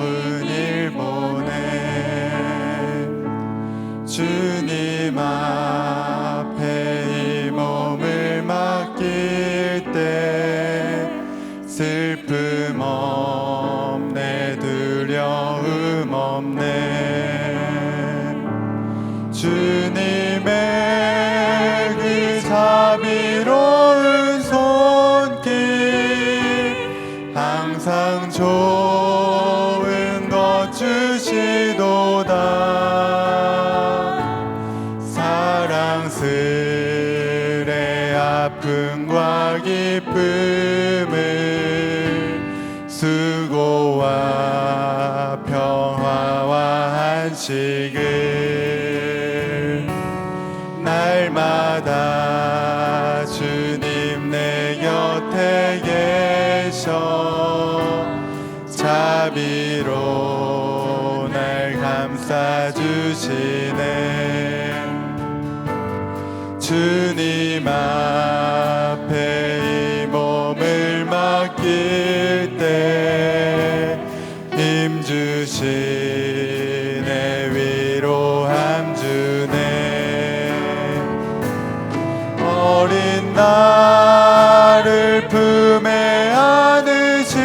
은일 보내 주님 앞에 이 몸을 맡길 때 슬픔 없네 두려움 없네 주님의 그 자비로운 손길 항상 좋은 것 주시도다 사랑스레 아픔과 기쁨을 수고와 평화와 안식을 날마다 주님 내 곁에 계셔 자비로 날 감싸주시네 주님 앞에 이 몸을 맡길 때 힘주시네 위로함 주네 어린 나를 품에 안으시사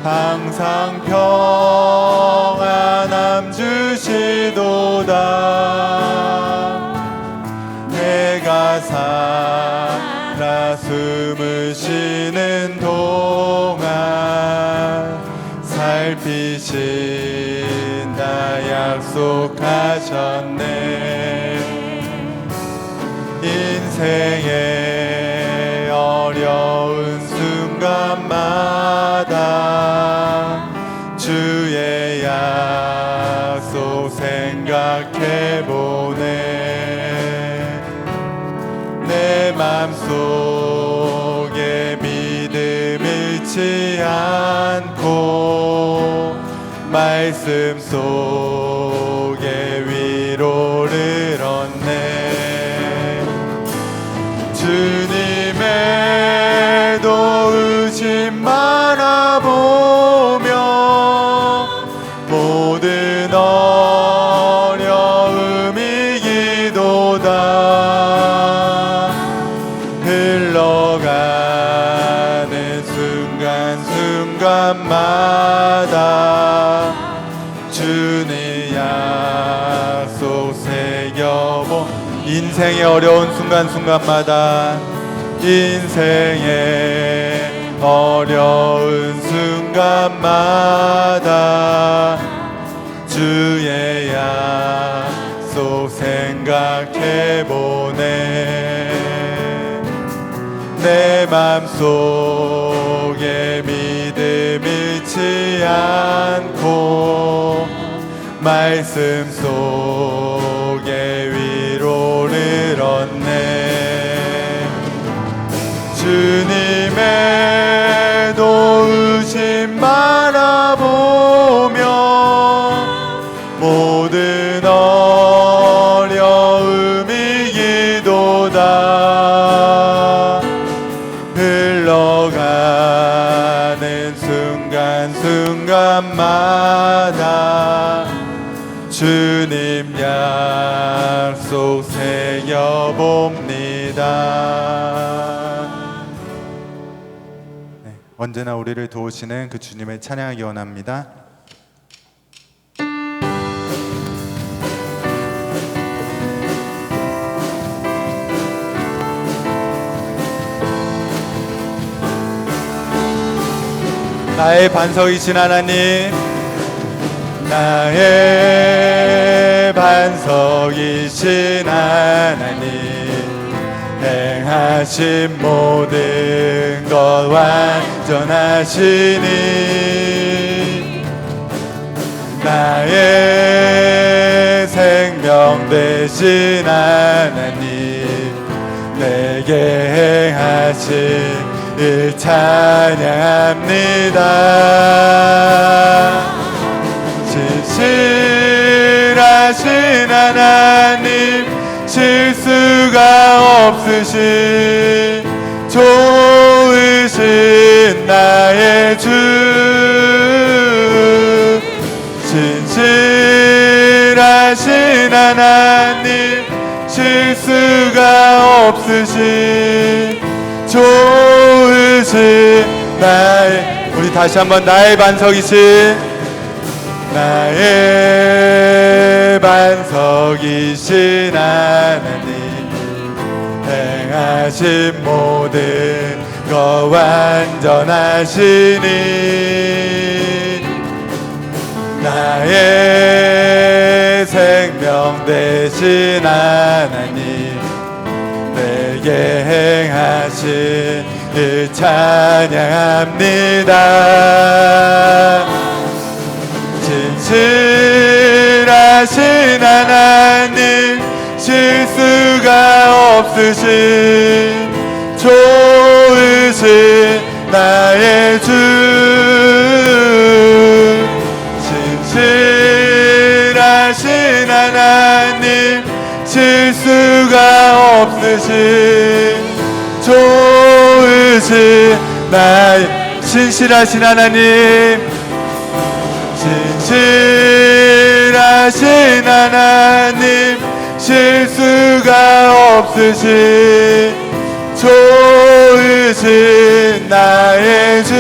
항상 평안함 주시도다 내가 살아 숨을 쉬는 동안 살피신다 약속하셨네 인생의 어려운 순간마다 주의 약속 생각해보네 내 맘속에 믿음 잃지 않고 말씀 속에 위로를 얻네 주님의 도우심 바라보며 모든 어려움 이기도다 흘러가는 순간순간마다 주님 약속 새겨보 인생의 어려운 순간순간마다 인생의 어려운 순간마다 주의 약속 생각해보네 내 맘속에 믿음 잃지 않고 말씀 속에 위로를 얻네 주님의 도우심 바라보며 모든 어려움 이기도다 흘러가는 순간순간마다 주님 약속 새겨봅니다. 네, 언제나 우리를 도우시는 그 주님을 찬양하기 원합니다. 나의 반석이신 하나님 나의 반석이신 하나님 행하신 모든 것 완전하시니 나의 생명 되신 하나님 내게 행하신 일 찬양합니다. 진실하신 하나님 실수가 없으신 좋으신 나의 주 하나님 실수가 없으신 좋으신 나의, 우리 다시 한번 나의 반석이신, 나의 반석이신 하나님 행하신 모든 거 완전하시니 나의 생명 되신 하나님 내게 행하신 일 찬양합니다. 진실하신 하나님 실수가 없으신 좋으신 나의 주, 진실하신 하나님 실수가 없으신 좋으신 나의, 진실하신 하나님, 진실하신 하나님 실수가 없으신 좋으신 나의 주,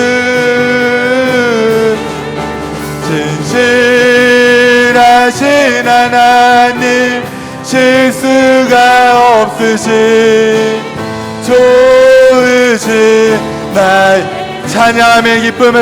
진실하신 하나님 실수가 없으신 좋으신 나의, 찬양함의 기쁨을,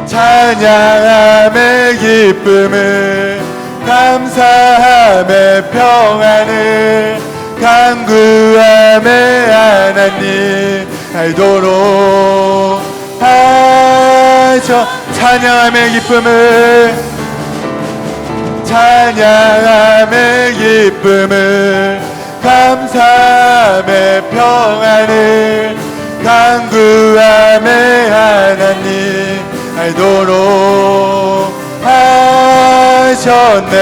찬양함의 기쁨을, 감사함의 평안을, 간구함의 하나님 알도록 하셔. 찬양함의 기쁨을, 찬양함의 기쁨을, 감사함의 평안을, 간구함의 하나님 알도록 하셨네.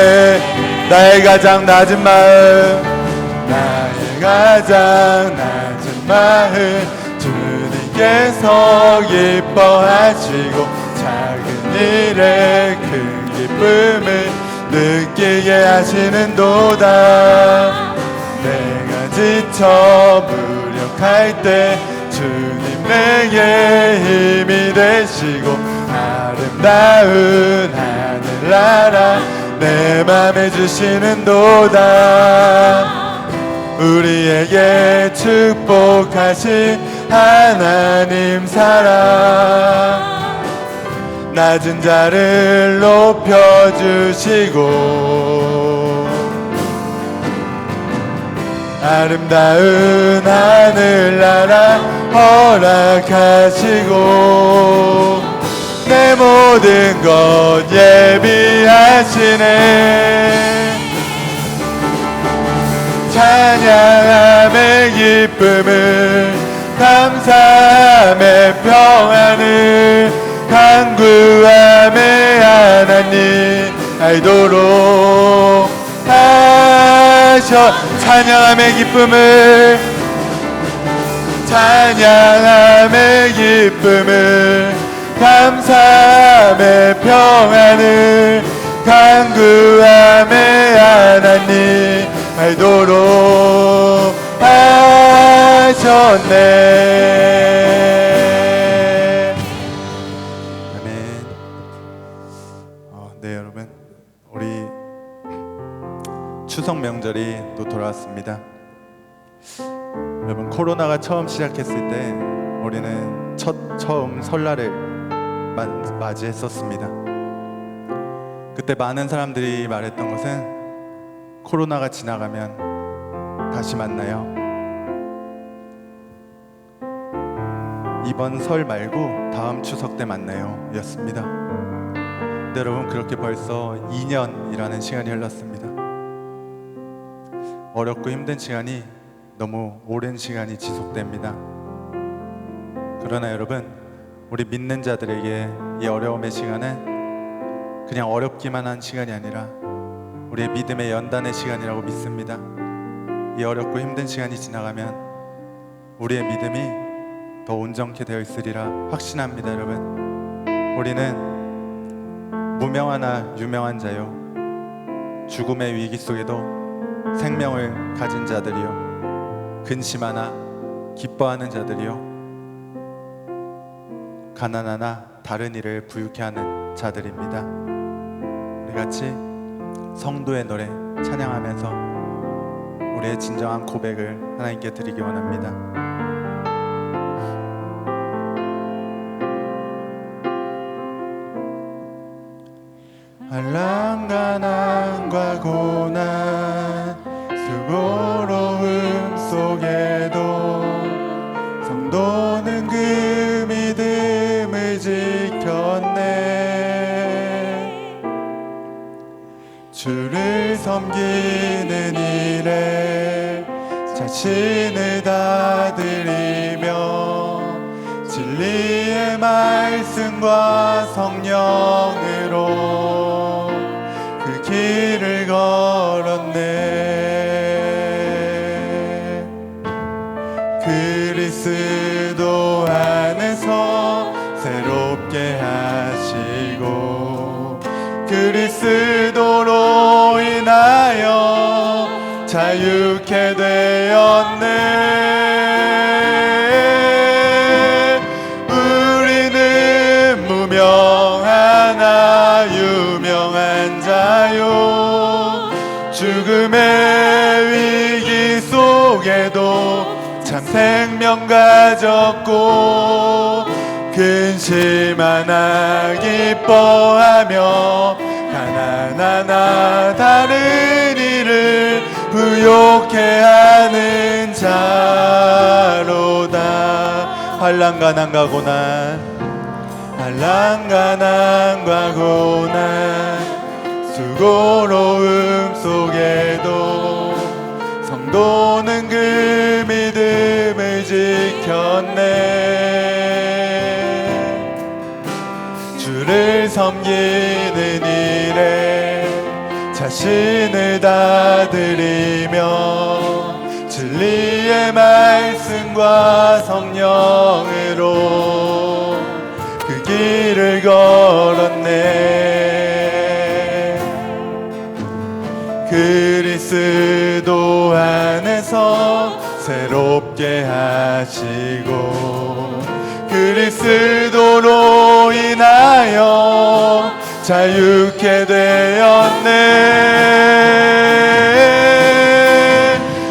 나의 가장 낮은 마음, 나의 가장 낮은 마음 주님께서 기뻐하시고 작은 일에 큰 기쁨을 느끼게 하시는도다. 내가 지쳐 무력할 때 주님 내게 힘이 되시고 아름다운 하늘나라 내 맘에 주시는도다. 우리에게 축복하신 하나님 사랑, 낮은 자를 높여주시고 아름다운 하늘나라 허락하시고 내 모든 것 예비하시네. 찬양함의 기쁨을, 감사함의 평안을, 간구함의 하나님 알도록 하셔. 찬양함의 기쁨을, 찬양함의 기쁨을, 감사함의 평안을, 간구함의 하나님 알도록 하셨네. 아멘. 네, 여러분, 우리 추석 명절이 또 돌아왔습니다. 여러분, 코로나가 처음 시작했을 때 우리는 처음 설날을 맞이했었습니다. 그때 많은 사람들이 말했던 것은 코로나가 지나가면 다시 만나요. 이번 설 말고 다음 추석 때 만나요 였습니다. 근데 여러분, 그렇게 벌써 2년이라는 시간이 흘렀습니다. 어렵고 힘든 시간이 너무 오랜 시간이 지속됩니다. 그러나 여러분, 우리 믿는 자들에게 이 어려움의 시간은 그냥 어렵기만 한 시간이 아니라 우리의 믿음의 연단의 시간이라고 믿습니다. 이 어렵고 힘든 시간이 지나가면 우리의 믿음이 더 온전케 되어 있으리라 확신합니다. 여러분, 우리는 무명하나 유명한 자요 죽음의 위기 속에도 생명을 가진 자들이요, 근심하나 기뻐하는 자들이요, 가난하나 다른 일을 부유케 하는 자들입니다. 우리 같이 성도의 노래 찬양하면서 우리의 진정한 고백을 하나님께 드리기 원합니다. 한란가난과 고난 수고로움 속에도 성도는 그 믿음을 지켰네. 주를 섬기는 일에 자신을 다드리며 진리의 말씀과 성령으로 그 길을 걸었네. 그리스도 안에서 새롭게 하시고 그리스도로 인하여 자유케 되었네. 우리는 무명하나 유명한 자요, 죽음의 위기 속에도 참 생명 가졌고 근심하나 기뻐하며 가난하나 다른 일을 부욕해 하는 자로다. 한란가난과 고난, 한란가난과 고난 수고로움 속에도 성도는 그 믿음을 지켰네. 주를 섬기는 일에 자신을 다드리며 진리의 말씀과 성령으로 그 길을 걸었네. 그리스도 안에서 새롭게 하시고 그리스도로 인하여 자유케 되었네.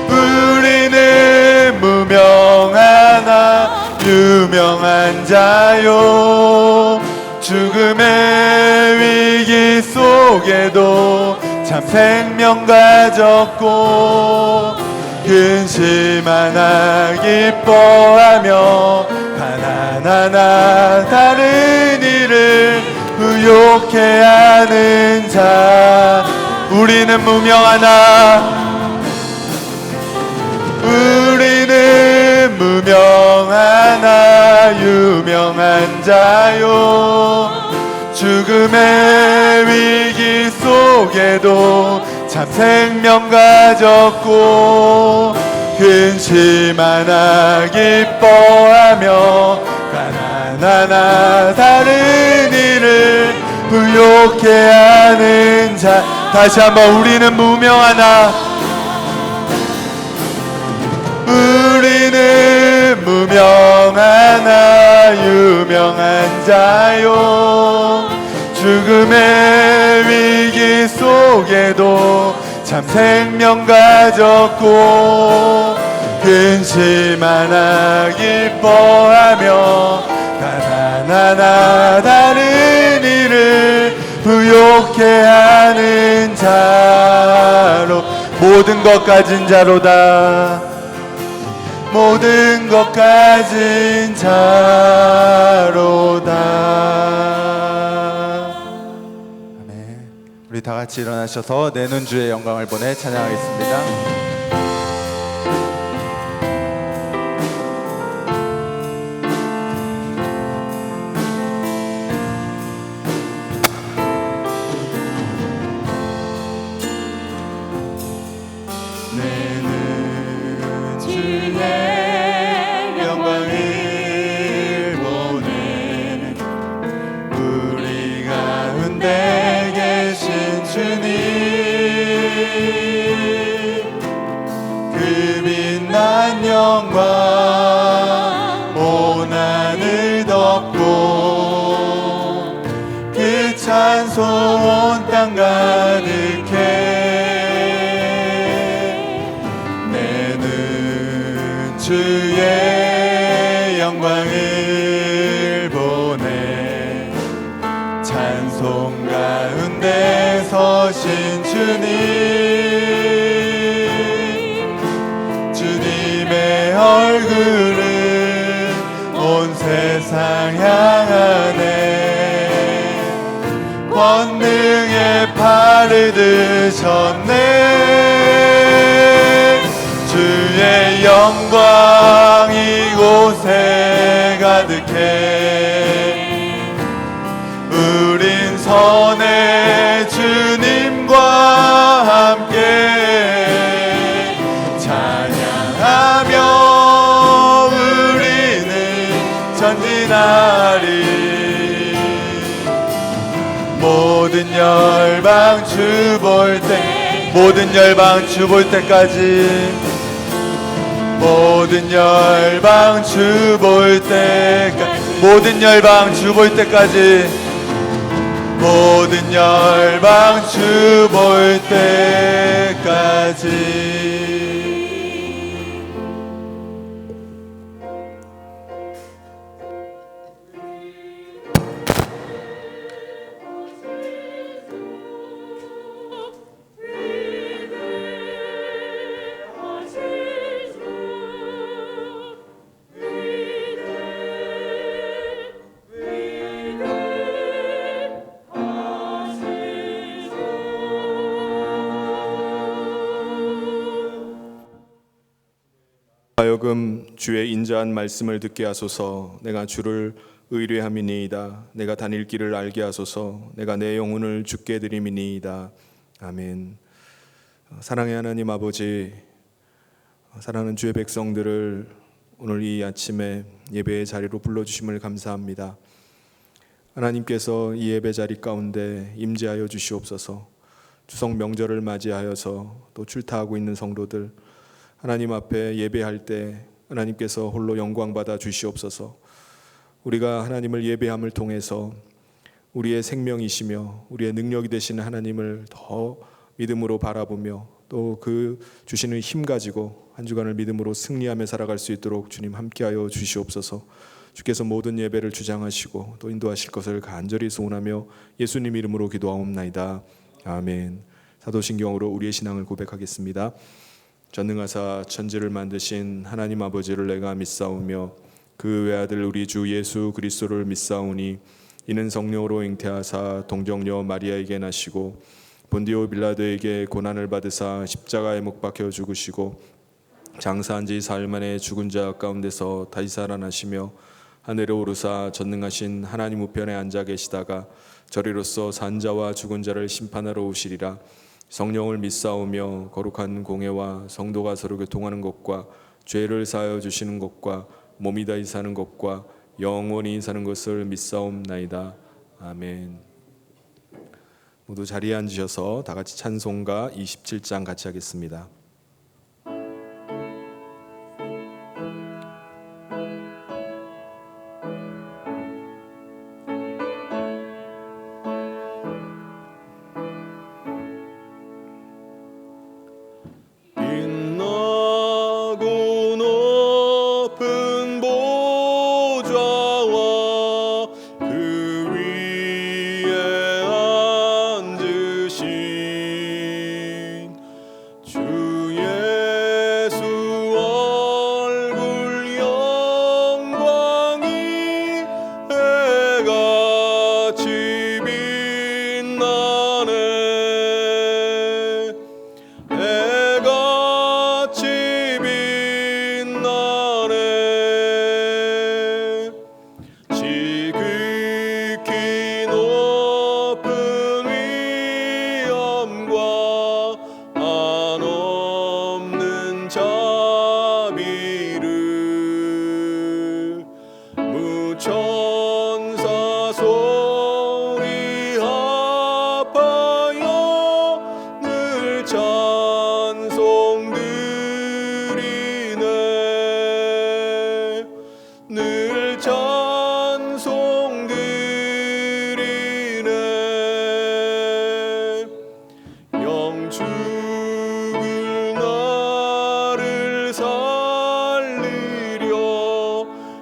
우리는 무명하나 유명한 자요, 죽음의 위기 속에도 참 생명 가졌고 근심하나 기뻐하며 가난하나 다른 일을 부욕해 하는 자. 우리는 무명하나, 우리는 무명하나 유명한 자요, 죽음의 위기 속에도 참 생명 가졌고 근심하나 기뻐하며 가난하나 다른 일을 부욕해 하는 자. 다시 한번 우리는 무명하나, 우리는 무명하나 유명한 자요, 죽음의 위기 속에도 참 생명 가졌고 근심하나 기뻐하며 가난하나 다른 일을 부욕해 하는 자로 모든 것 가진 자로다. 모든 것 가진 자로다. 아멘. 우리 다 같이 일어나셔서 내는 주의 영광을 보내 찬양하겠습니다. 우리 가운데 계신 주님 영광 온 하늘 덮고 그 찬송 온 땅 가득해 내는 주의 영광을 보내 찬송 가운데 서신 주님의 얼굴을 온 세상 향하네 권능의 팔을 드셨네 주의 영광 이곳에 가득해 우린 선의 주님과 함께 찬양하며 우리는 전진하리 모든 열방 주 볼 때 모든 열방 주 볼 때까지 모든 열방 주 볼 때까지 모든 열방 주 볼 때까지 모든 열방 주 볼 때까지 하여금 주의 인자한 말씀을 듣게 하소서. 내가 주를 의뢰함이니이다. 내가 다닐 길을 알게 하소서. 내가 내 영혼을 주께 드림이니이다. 아멘. 사랑의 하나님 아버지, 사랑하는 주의 백성들을 오늘 이 아침에 예배의 자리로 불러주심을 감사합니다. 하나님께서 이 예배 자리 가운데 임재하여 주시옵소서. 추석 명절을 맞이하여서 또 출타하고 있는 성도들 하나님 앞에 예배할 때 하나님께서 홀로 영광 받아 주시옵소서. 우리가 하나님을 예배함을 통해서 우리의 생명이시며 우리의 능력이 되시는 하나님을 더 믿음으로 바라보며 또 그 주시는 힘 가지고 한 주간을 믿음으로 승리하며 살아갈 수 있도록 주님 함께하여 주시옵소서. 주께서 모든 예배를 주장하시고 또 인도하실 것을 간절히 소원하며 예수님 이름으로 기도하옵나이다. 아멘. 사도신경으로 우리의 신앙을 고백하겠습니다. 전능하사 천지를 만드신 하나님 아버지를 내가 믿사오며 그 외아들 우리 주 예수 그리스도를 믿사오니 이는 성령으로 잉태하사 동정녀 마리아에게 나시고 본디오 빌라도에게 고난을 받으사 십자가에 못 박혀 죽으시고 장사한 지 사흘 만에 죽은 자 가운데서 다시 살아나시며 하늘에 오르사 전능하신 하나님 우편에 앉아 계시다가 저리로서 산 자와 죽은 자를 심판하러 오시리라. 성령을 믿사오며 거룩한 공회와 성도가 서로 교통하는 것과 죄를 사하여 주시는 것과 몸이 다시 사는 것과 영원히 사는 것을 믿사옵나이다. 아멘. 모두 자리에 앉으셔서 다 같이 찬송가 27장 같이 하겠습니다. 주 죽을 나를 살리려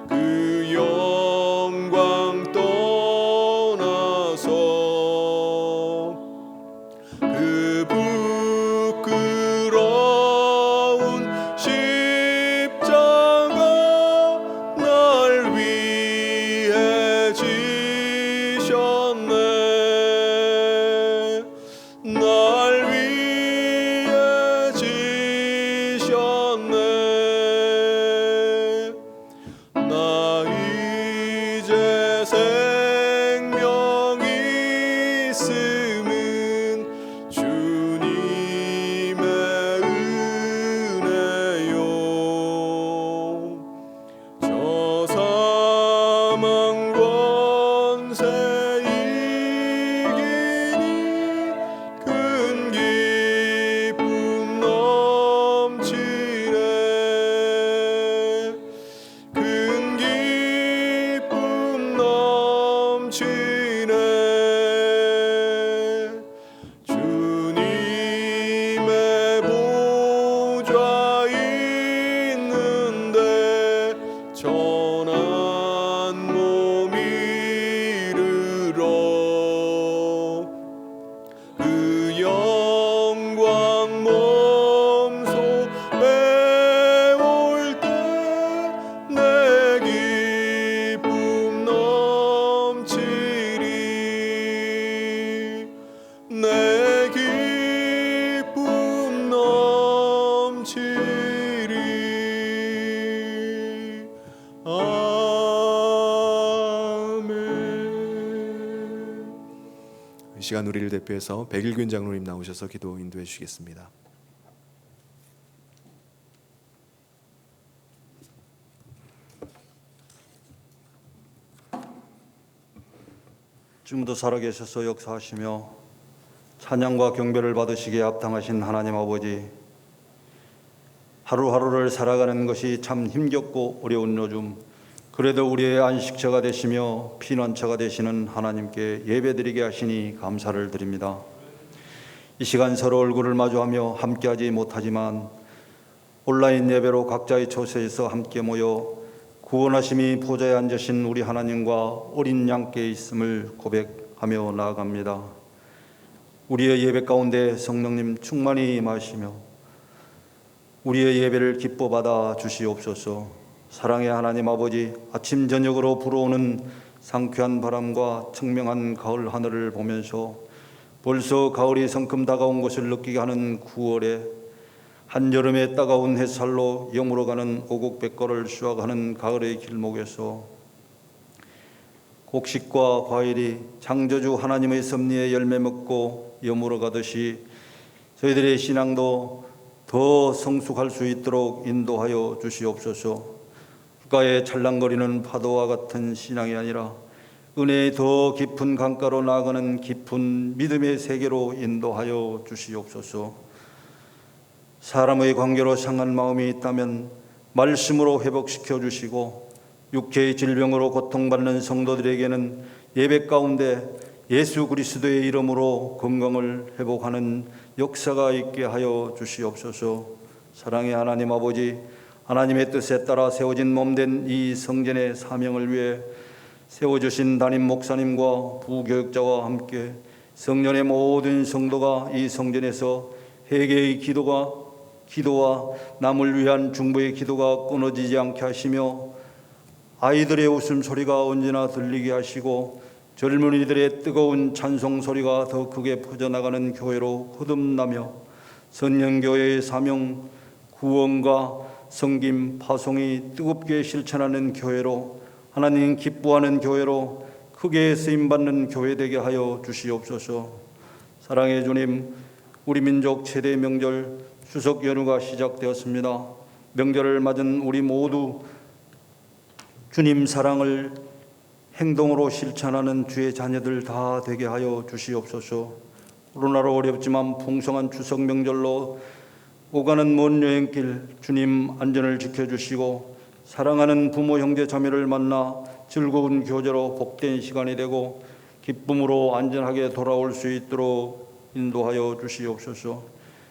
그 영광 떠나서 그 부끄러운 십자가 날 위해 지셨네. 날 위해 지셨네. 나 이제 생명이 있음은 주님의 은혜요. 저 사망 권세 이기니 큰 기쁨 넘치네. 큰 기쁨 넘치네. 주님의 보좌 있는데 전한 몸 이르러 그 영광 몸소 배울 때 내 기쁨 넘치리. 내 기쁨 넘치리. 아멘. 이 시간 우리를 대표해서 백일균 장로님 나오셔서 기도 인도해 주시겠습니다. 지금도 살아계셔서 역사하시며 찬양과 경배를 받으시기에 합당하신 하나님 아버지, 하루하루를 살아가는 것이 참 힘겹고 어려운 요즘, 그래도 우리의 안식처가 되시며 피난처가 되시는 하나님께 예배드리게 하시니 감사를 드립니다. 이 시간 서로 얼굴을 마주하며 함께하지 못하지만 온라인 예배로 각자의 처소에서 함께 모여 구원하심이 보좌에 앉으신 우리 하나님과 어린 양께 있음을 고백하며 나아갑니다. 우리의 예배 가운데 성령님 충만히 임하시며 우리의 예배를 기뻐 받아 주시옵소서. 사랑의 하나님 아버지, 아침 저녁으로 불어오는 상쾌한 바람과 청명한 가을 하늘을 보면서 벌써 가을이 성큼 다가온 것을 느끼게 하는 9월에 한여름의 따가운 햇살로 영으로 가는 오곡백과를 수확하는 가을의 길목에서 곡식과 과일이 창조주 하나님의 섭리에 열매 먹고 여물어 가듯이 저희들의 신앙도 더 성숙할 수 있도록 인도하여 주시옵소서. 물가에 찰랑거리는 파도와 같은 신앙이 아니라 은혜의 더 깊은 강가로 나아가는 깊은 믿음의 세계로 인도하여 주시옵소서. 사람의 관계로 상한 마음이 있다면 말씀으로 회복시켜 주시고, 육체의 질병으로 고통받는 성도들에게는 예배 가운데 예수 그리스도의 이름으로 건강을 회복하는 역사가 있게 하여 주시옵소서. 사랑의 하나님 아버지, 하나님의 뜻에 따라 세워진 몸된 이 성전의 사명을 위해 세워주신 담임 목사님과 부교육자와 함께 성년의 모든 성도가 이 성전에서 회개의 기도와 남을 위한 중보의 기도가 끊어지지 않게 하시며, 아이들의 웃음소리가 언제나 들리게 하시고 젊은이들의 뜨거운 찬송 소리가 더 크게 퍼져나가는 교회로 거듭나며 선년교회의 사명, 구원과 섬김, 파송이 뜨겁게 실천하는 교회로, 하나님 기뻐하는 교회로 크게 쓰임받는 교회 되게 하여 주시옵소서. 사랑의 주님, 우리 민족 최대 명절 추석 연휴가 시작되었습니다. 명절을 맞은 우리 모두 주님 사랑을 행동으로 실천하는 주의 자녀들 다 되게 하여 주시옵소서. 코로나로 어렵지만 풍성한 추석 명절로 오가는 먼 여행길 주님 안전을 지켜주시고, 사랑하는 부모 형제 자매를 만나 즐거운 교제로 복된 시간이 되고 기쁨으로 안전하게 돌아올 수 있도록 인도하여 주시옵소서.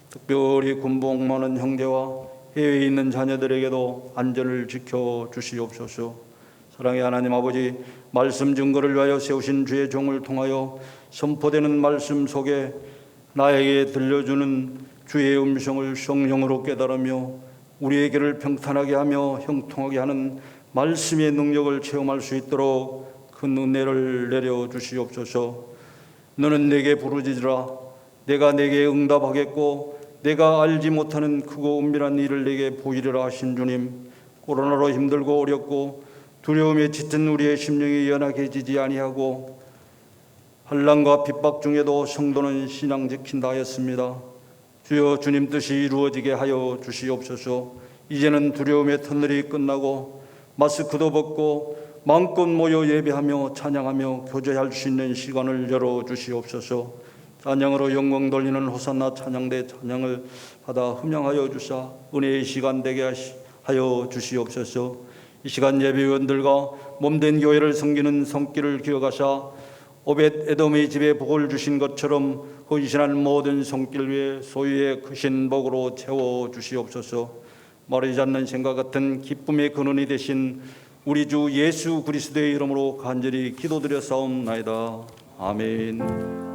특별히 군복 많은 형제와 해외에 있는 자녀들에게도 안전을 지켜 주시옵소서. 사랑의 하나님 아버지, 말씀 증거를 위하여 세우신 주의 종을 통하여 선포되는 말씀 속에 나에게 들려주는 주의 음성을 성령으로 깨달으며 우리의 길을 평탄하게 하며 형통하게 하는 말씀의 능력을 체험할 수 있도록 큰 은혜를 내려 주시옵소서. 너는 내게 부르짖으라. 내가 내게 응답하겠고 내가 알지 못하는 크고 은밀한 일을 내게 보이리라 하신 주님, 코로나로 힘들고 어렵고 두려움에 짙은 우리의 심령이 연약해지지 아니하고 환난과 핍박 중에도 성도는 신앙 지킨다 하였습니다. 주여, 주님 뜻이 이루어지게 하여 주시옵소서. 이제는 두려움의 터널이 끝나고 마스크도 벗고 마음껏 모여 예배하며 찬양하며 교제할 수 있는 시간을 열어주시옵소서. 찬양으로 영광 돌리는 호산나 찬양대 찬양을 받아 흠양하여 주사 은혜의 시간 되게 하여 주시옵소서. 이 시간 예배위원들과 몸된 교회를 섬기는 손길을 기억하사 오벳 에돔의 집에 복을 주신 것처럼 헌신한 모든 손길 위에 소유의 크신 복으로 채워 주시옵소서. 마르지 않는 생각 같은 기쁨의 근원이 되신 우리 주 예수 그리스도의 이름으로 간절히 기도드려 싸움나이다. 아멘.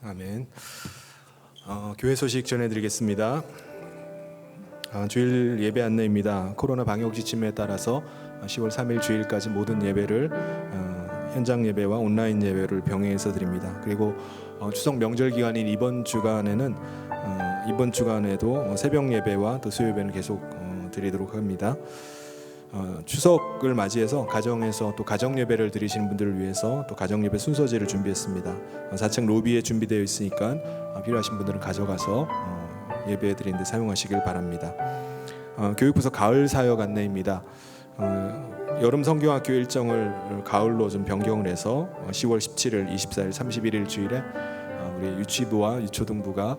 아멘. 교회 소식 전해드리겠습니다. 주일 예배 안내입니다. 코로나 방역 지침에 따라서 10월 3일 주일까지 모든 예배를 현장 예배와 온라인 예배를 병행해서 드립니다. 그리고 추석 명절 기간인 이번 주간에도 새벽 예배와 또 수요 예배는 계속 드리도록 합니다. 추석을 맞이해서 가정에서 또 가정 예배를 드리시는 분들을 위해서 또 가정 예배 순서지를 준비했습니다. 4층 로비에 준비되어 있으니까 필요하신 분들은 가져가서 예배 드리는데 사용하시길 바랍니다. 교육부서 가을 사역 안내입니다. 여름 성경학교 일정을 가을로 좀 변경을 해서 10월 17일, 24일, 31일 주일에 우리 유치부와 유초등부가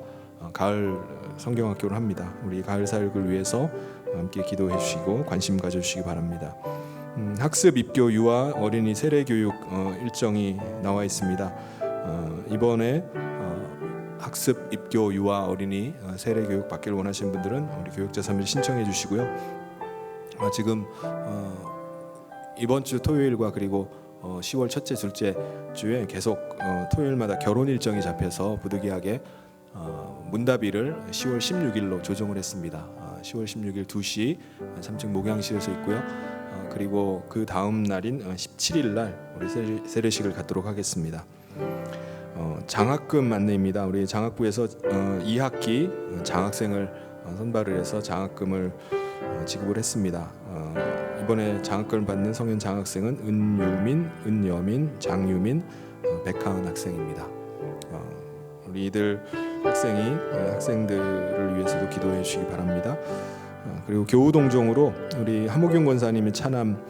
가을 성경학교를 합니다. 우리 가을 사역을 위해서 함께 기도해 주시고 관심 가져주시기 바랍니다. 학습, 입교, 유아, 어린이 세례 교육 일정이 나와 있습니다. 이번에 학습, 입교, 유아, 어린이 세례 교육 받기를 원하시는 분들은 우리 교육자 3일 신청해 주시고요. 지금 이번 주 토요일과 그리고 10월 첫째, 둘째 주에 계속 토요일마다 결혼 일정이 잡혀서 부득이하게 문답일을 10월 16일로 조정을 했습니다. 10월 16일 2시 3층 목양실에서 있고요. 그리고 그 다음 날인 17일 날 우리 세례식을 갖도록 하겠습니다. 장학금 안내입니다. 우리 장학부에서 2학기 장학생을 선발을 해서 장학금을 지급을 했습니다. 이번에 장학금을 받는 성인 장학생은 은유민, 은여민, 장유민, 백하은 학생입니다. 우리 이들 학생들을 위해서도 기도해 주시기 바랍니다. 그리고 교우동종으로 우리 하모균 권사님의 차남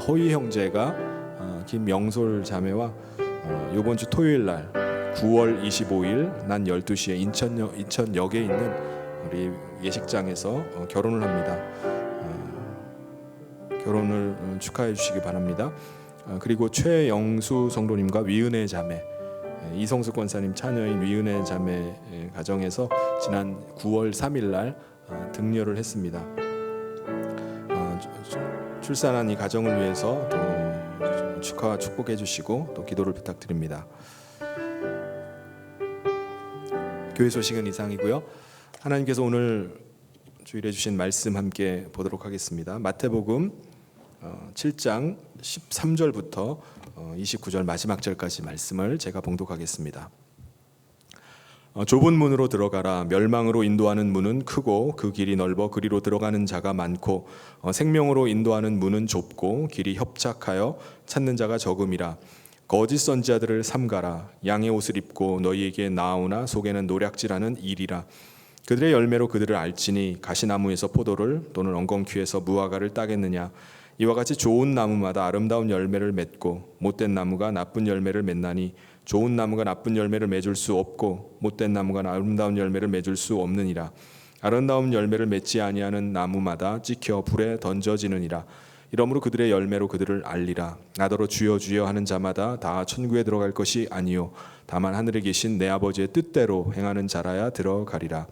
허희 형제가 김명솔 자매와 이번 주 토요일 날 9월 25일 낮 12시에 인천역에 있는 우리 예식장에서 결혼을 합니다. 결혼을 축하해 주시기 바랍니다. 그리고 최영수 성도님과 위은혜 자매, 이성수 권사님 차녀인 위은혜 자매 가정에서 지난 9월 3일 날 등려를 했습니다. 출산한 이 가정을 위해서 또 축하와 축복해 주시고 또 기도를 부탁드립니다. 교회 소식은 이상이고요. 하나님께서 오늘 주일에 주신 말씀 함께 보도록 하겠습니다. 마태복음 7장 13절부터 29절 마지막 절까지 말씀을 제가 봉독하겠습니다. 좁은 문으로 들어가라. 멸망으로 인도하는 문은 크고 그 길이 넓어 그리로 들어가는 자가 많고 생명으로 인도하는 문은 좁고 길이 협착하여 찾는 자가 적음이라. 거짓 선지자들을 삼가라. 양의 옷을 입고 너희에게 나아오나 속에는 노략질하는 일이라. 그들의 열매로 그들을 알지니 가시나무에서 포도를 또는 엉겅퀴에서 무화과를 따겠느냐. 이와 같이 좋은 나무마다 아름다운 열매를 맺고 못된 나무가 나쁜 열매를 맺나니 좋은 나무가 나쁜 열매를 맺을 수 없고 못된 나무가 아름다운 열매를 맺을 수 없느니라. 아름다운 열매를 맺지 아니하는 나무마다 찍혀 불에 던져지느니라. 이러므로 그들의 열매로 그들을 알리라. 나더러 주여 주여 하는 자마다 다 천국에 들어갈 것이 아니요 다만 하늘에 계신 내 아버지의 뜻대로 행하는 자라야 들어가리라.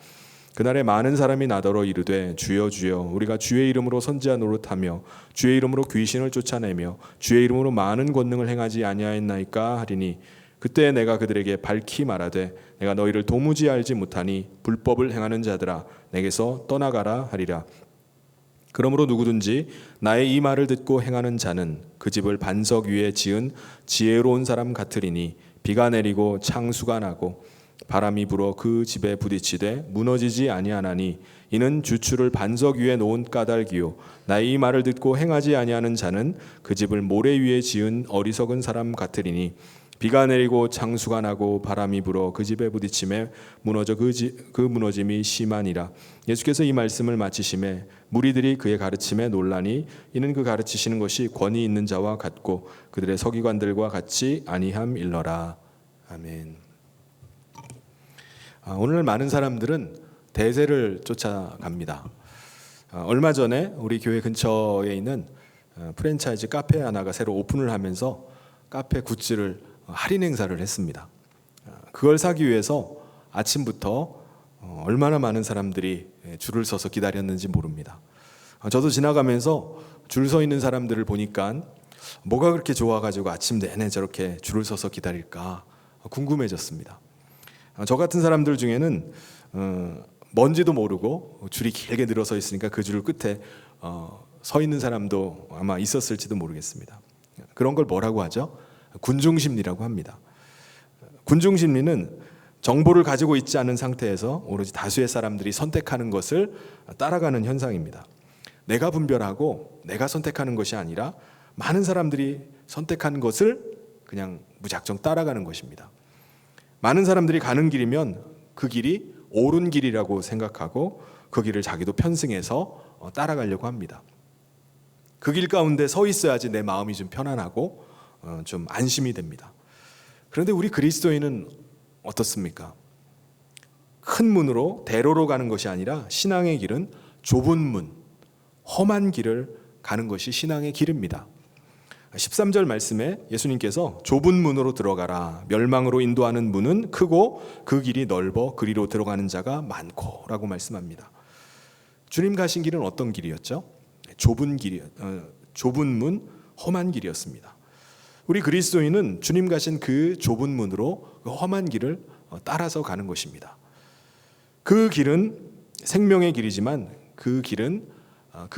그날에 많은 사람이 나더러 이르되 주여 주여 우리가 주의 이름으로 선지자 노릇하며 주의 이름으로 귀신을 쫓아내며 주의 이름으로 많은 권능을 행하지 아니하였나이까 하리니 그때 내가 그들에게 밝히 말하되 내가 너희를 도무지 알지 못하니 불법을 행하는 자들아 내게서 떠나가라 하리라. 그러므로 누구든지 나의 이 말을 듣고 행하는 자는 그 집을 반석 위에 지은 지혜로운 사람 같으리니 비가 내리고 창수가 나고 바람이 불어 그 집에 부딪히되 무너지지 아니하나니 이는 주추를 반석 위에 놓은 까닭이요 나의 이 말을 듣고 행하지 아니하는 자는 그 집을 모래 위에 지은 어리석은 사람 같으리니 비가 내리고 창수가 나고 바람이 불어 그 집에 부딪힘에 무너져 그 무너짐이 심하니라. 예수께서 이 말씀을 마치심에 무리들이 그의 가르침에 놀라니 이는 그 가르치시는 것이 권위 있는 자와 같고 그들의 서기관들과 같이 아니함일러라. 아멘. 오늘 많은 사람들은 대세를 쫓아갑니다. 얼마 전에 우리 교회 근처에 있는 프랜차이즈 카페 하나가 새로 오픈을 하면서 카페 굿즈를 할인 행사를 했습니다. 그걸 사기 위해서 아침부터 얼마나 많은 사람들이 줄을 서서 기다렸는지 모릅니다. 저도 지나가면서 줄 서 있는 사람들을 보니까 뭐가 그렇게 좋아가지고 아침 내내 저렇게 줄을 서서 기다릴까 궁금해졌습니다. 저 같은 사람들 중에는 뭔지도 모르고 줄이 길게 늘어서 있으니까 그 줄 끝에 서 있는 사람도 아마 있었을지도 모르겠습니다. 그런 걸 뭐라고 하죠? 군중심리라고 합니다. 군중심리는 정보를 가지고 있지 않은 상태에서 오로지 다수의 사람들이 선택하는 것을 따라가는 현상입니다. 내가 분별하고 내가 선택하는 것이 아니라 많은 사람들이 선택한 것을 그냥 무작정 따라가는 것입니다. 많은 사람들이 가는 길이면 그 길이 옳은 길이라고 생각하고 그 길을 자기도 편승해서 따라가려고 합니다. 그 길 가운데 서 있어야지 내 마음이 좀 편안하고 좀 안심이 됩니다. 그런데 우리 그리스도인은 어떻습니까? 큰 문으로 대로로 가는 것이 아니라 신앙의 길은 좁은 문, 험한 길을 가는 것이 신앙의 길입니다. 13절 말씀에 예수님께서 좁은 문으로 들어가라. 멸망으로 인도하는 문은 크고 그 길이 넓어 그리로 들어가는 자가 많고 라고 말씀합니다. 주님 가신 길은 어떤 길이었죠? 좁은 문, 험한 길이었습니다. 우리 그리스도인은 주님 가신 그 좁은 문으로 그 험한 길을 따라서 가는 것입니다. 그 길은 생명의 길이지만 그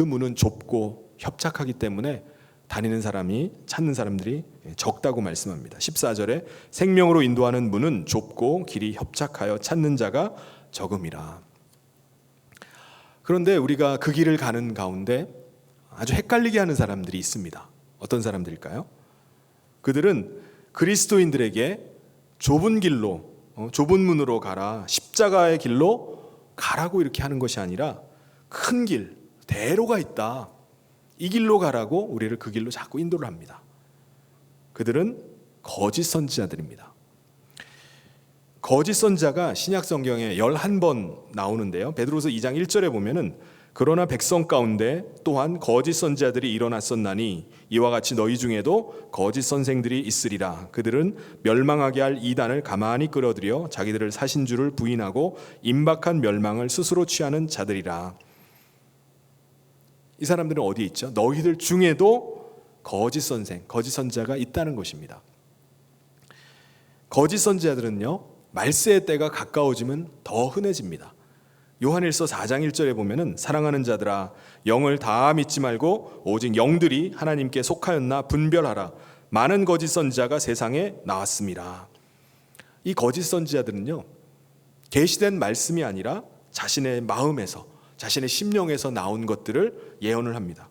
문은 좁고 협착하기 때문에 다니는 사람이 찾는 사람들이 적다고 말씀합니다. 14절에 생명으로 인도하는 문은 좁고 길이 협착하여 찾는 자가 적음이라. 그런데 우리가 그 길을 가는 가운데 아주 헷갈리게 하는 사람들이 있습니다. 어떤 사람들일까요? 그들은 그리스도인들에게 좁은 길로, 좁은 문으로 가라, 십자가의 길로 가라고 이렇게 하는 것이 아니라 큰 길, 대로가 있다. 이 길로 가라고 우리를 그 길로 자꾸 인도를 합니다. 그들은 거짓 선지자들입니다. 거짓 선지자가 신약 성경에 11번 나오는데요. 베드로서 2장 1절에 보면은 그러나 백성 가운데 또한 거짓 선지자들이 일어났었나니 이와 같이 너희 중에도 거짓 선생들이 있으리라. 그들은 멸망하게 할 이단을 가만히 끌어들여 자기들을 사신 줄을 부인하고 임박한 멸망을 스스로 취하는 자들이라. 이 사람들은 어디에 있죠? 너희들 중에도 거짓 선생, 거짓 선지자가 있다는 것입니다. 거짓 선지자들은요, 말세의 때가 가까워지면 더 흔해집니다. 요한일서 4장 1절에 보면은 사랑하는 자들아 영을 다 믿지 말고 오직 영들이 하나님께 속하였나 분별하라. 많은 거짓 선지자가 세상에 나왔습니다. 이 거짓 선지자들은요, 계시된 말씀이 아니라 자신의 마음에서, 자신의 심령에서 나온 것들을 예언을 합니다.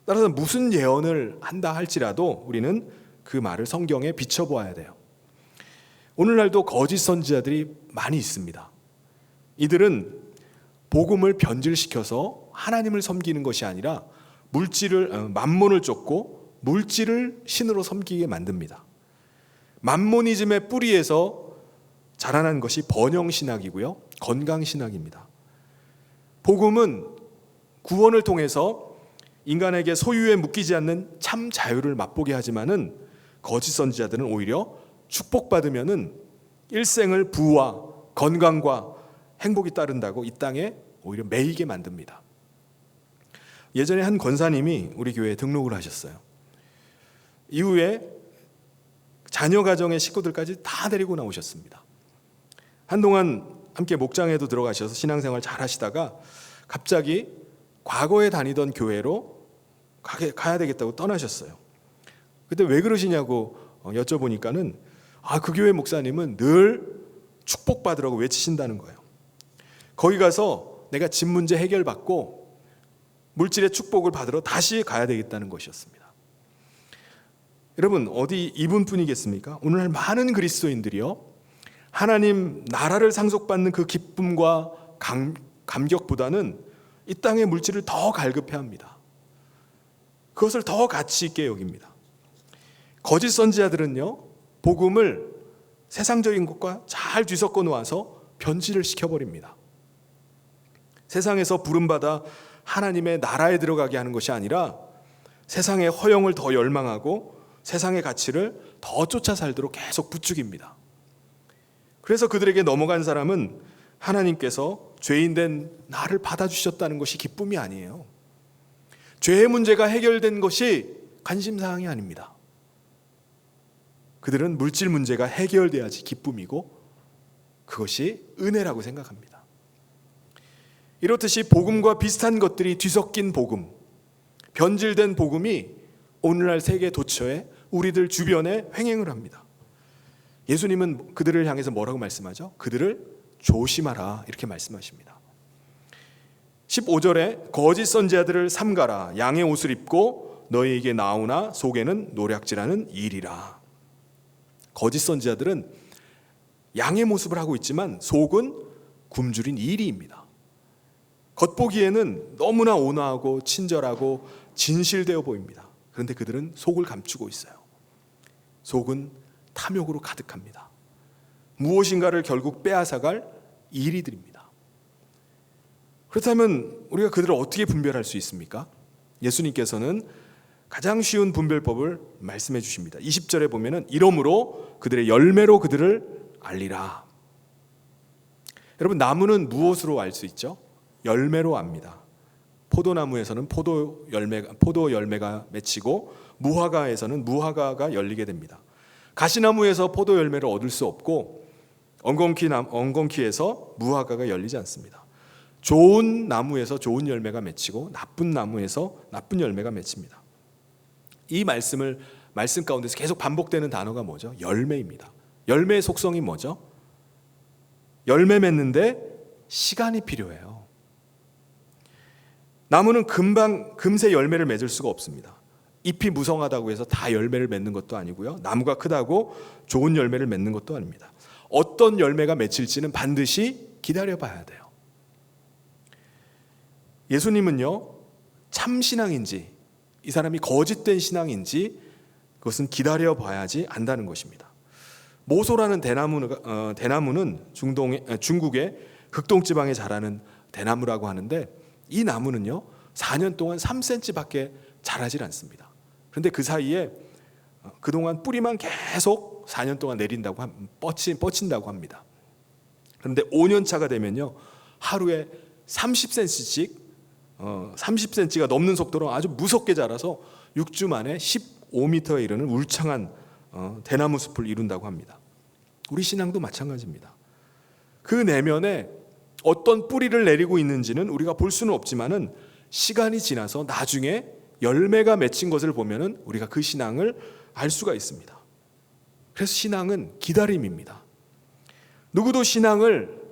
따라서 무슨 예언을 한다 할지라도 우리는 그 말을 성경에 비춰보아야 돼요. 오늘날도 거짓 선지자들이 많이 있습니다. 이들은 복음을 변질시켜서 하나님을 섬기는 것이 아니라 만몬을 쫓고 물질을 신으로 섬기게 만듭니다. 만모니즘의 뿌리에서 자라난 것이 번영신학이고요, 건강신학입니다. 복음은 구원을 통해서 인간에게 소유에 묶이지 않는 참 자유를 맛보게 하지만은 거짓 선지자들은 오히려 축복받으면은 일생을 부와 건강과 행복이 따른다고 이 땅에 오히려 매이게 만듭니다. 예전에 한 권사님이 우리 교회에 등록을 하셨어요. 이후에 자녀 가정의 식구들까지 다 데리고 나오셨습니다. 한동안 함께 목장에도 들어가셔서 신앙생활 잘 하시다가 갑자기 과거에 다니던 교회로 가야 되겠다고 떠나셨어요. 그때 왜 그러시냐고 여쭤보니까는 그 교회 목사님은 늘 축복받으라고 외치신다는 거예요. 거기 가서 내가 집 문제 해결받고 물질의 축복을 받으러 다시 가야 되겠다는 것이었습니다. 여러분, 어디 이분뿐이겠습니까? 오늘날 많은 그리스도인들이요, 하나님 나라를 상속받는 그 기쁨과 감격보다는 이 땅의 물질을 더 갈급해합니다. 그것을 더 가치 있게 여깁니다. 거짓 선지자들은요, 복음을 세상적인 것과 잘 뒤섞어 놓아서 변질을 시켜버립니다. 세상에서 부름받아 하나님의 나라에 들어가게 하는 것이 아니라 세상의 허영을 더 열망하고 세상의 가치를 더 쫓아 살도록 계속 부추깁니다. 그래서 그들에게 넘어간 사람은 하나님께서 죄인된 나를 받아주셨다는 것이 기쁨이 아니에요. 죄의 문제가 해결된 것이 관심사항이 아닙니다. 그들은 물질 문제가 해결돼야지 기쁨이고 그것이 은혜라고 생각합니다. 이렇듯이 복음과 비슷한 것들이 뒤섞인 복음, 변질된 복음이 오늘날 세계 도처에 우리들 주변에 횡행을 합니다. 예수님은 그들을 향해서 뭐라고 말씀하죠? 그들을 조심하라 이렇게 말씀하십니다. 15절에 거짓 선지자들을 삼가라. 양의 옷을 입고 너희에게 나오나 속에는 노략질하는 일이라. 거짓 선지자들은 양의 모습을 하고 있지만 속은 굶주린 일이입니다. 겉보기에는 너무나 온화하고 친절하고 진실되어 보입니다. 그런데 그들은 속을 감추고 있어요. 속은 탐욕으로 가득합니다. 무엇인가를 결국 빼앗아갈 이리들입니다. 그렇다면 우리가 그들을 어떻게 분별할 수 있습니까? 예수님께서는 가장 쉬운 분별법을 말씀해 주십니다. 20절에 보면은 이러므로 그들의 열매로 그들을 알리라. 여러분, 나무는 무엇으로 알 수 있죠? 열매로 압니다. 포도나무에서는 포도 열매가 맺히고 무화과에서는 무화과가 열리게 됩니다. 가시나무에서 포도 열매를 얻을 수 없고 엉겅퀴에서 무화과가 열리지 않습니다. 좋은 나무에서 좋은 열매가 맺히고 나쁜 나무에서 나쁜 열매가 맺힙니다. 이 말씀 가운데서 계속 반복되는 단어가 뭐죠? 열매입니다. 열매의 속성이 뭐죠? 열매 맺는데 시간이 필요해요. 나무는 금세 열매를 맺을 수가 없습니다. 잎이 무성하다고 해서 다 열매를 맺는 것도 아니고요. 나무가 크다고 좋은 열매를 맺는 것도 아닙니다. 어떤 열매가 맺힐지는 반드시 기다려봐야 돼요. 예수님은요, 참 신앙인지 이 사람이 거짓된 신앙인지 그것은 기다려봐야지 안다는 것입니다. 모소라는 대나무는 중국의 극동지방에 자라는 대나무라고 하는데 이 나무는요 4년 동안 3cm밖에 자라질 않습니다. 그런데 그 사이에 그동안 뿌리만 계속 4년 동안 내린다고 뻗친다고 합니다. 그런데 5년 차가 되면요 하루에 30cm가 넘는 속도로 아주 무섭게 자라서 6주 만에 15m에 이르는 울창한 대나무 숲을 이룬다고 합니다. 우리 신앙도 마찬가지입니다. 그 내면에 어떤 뿌리를 내리고 있는지는 우리가 볼 수는 없지만은 시간이 지나서 나중에 열매가 맺힌 것을 보면은 우리가 그 신앙을 알 수가 있습니다. 그래서 신앙은 기다림입니다. 누구도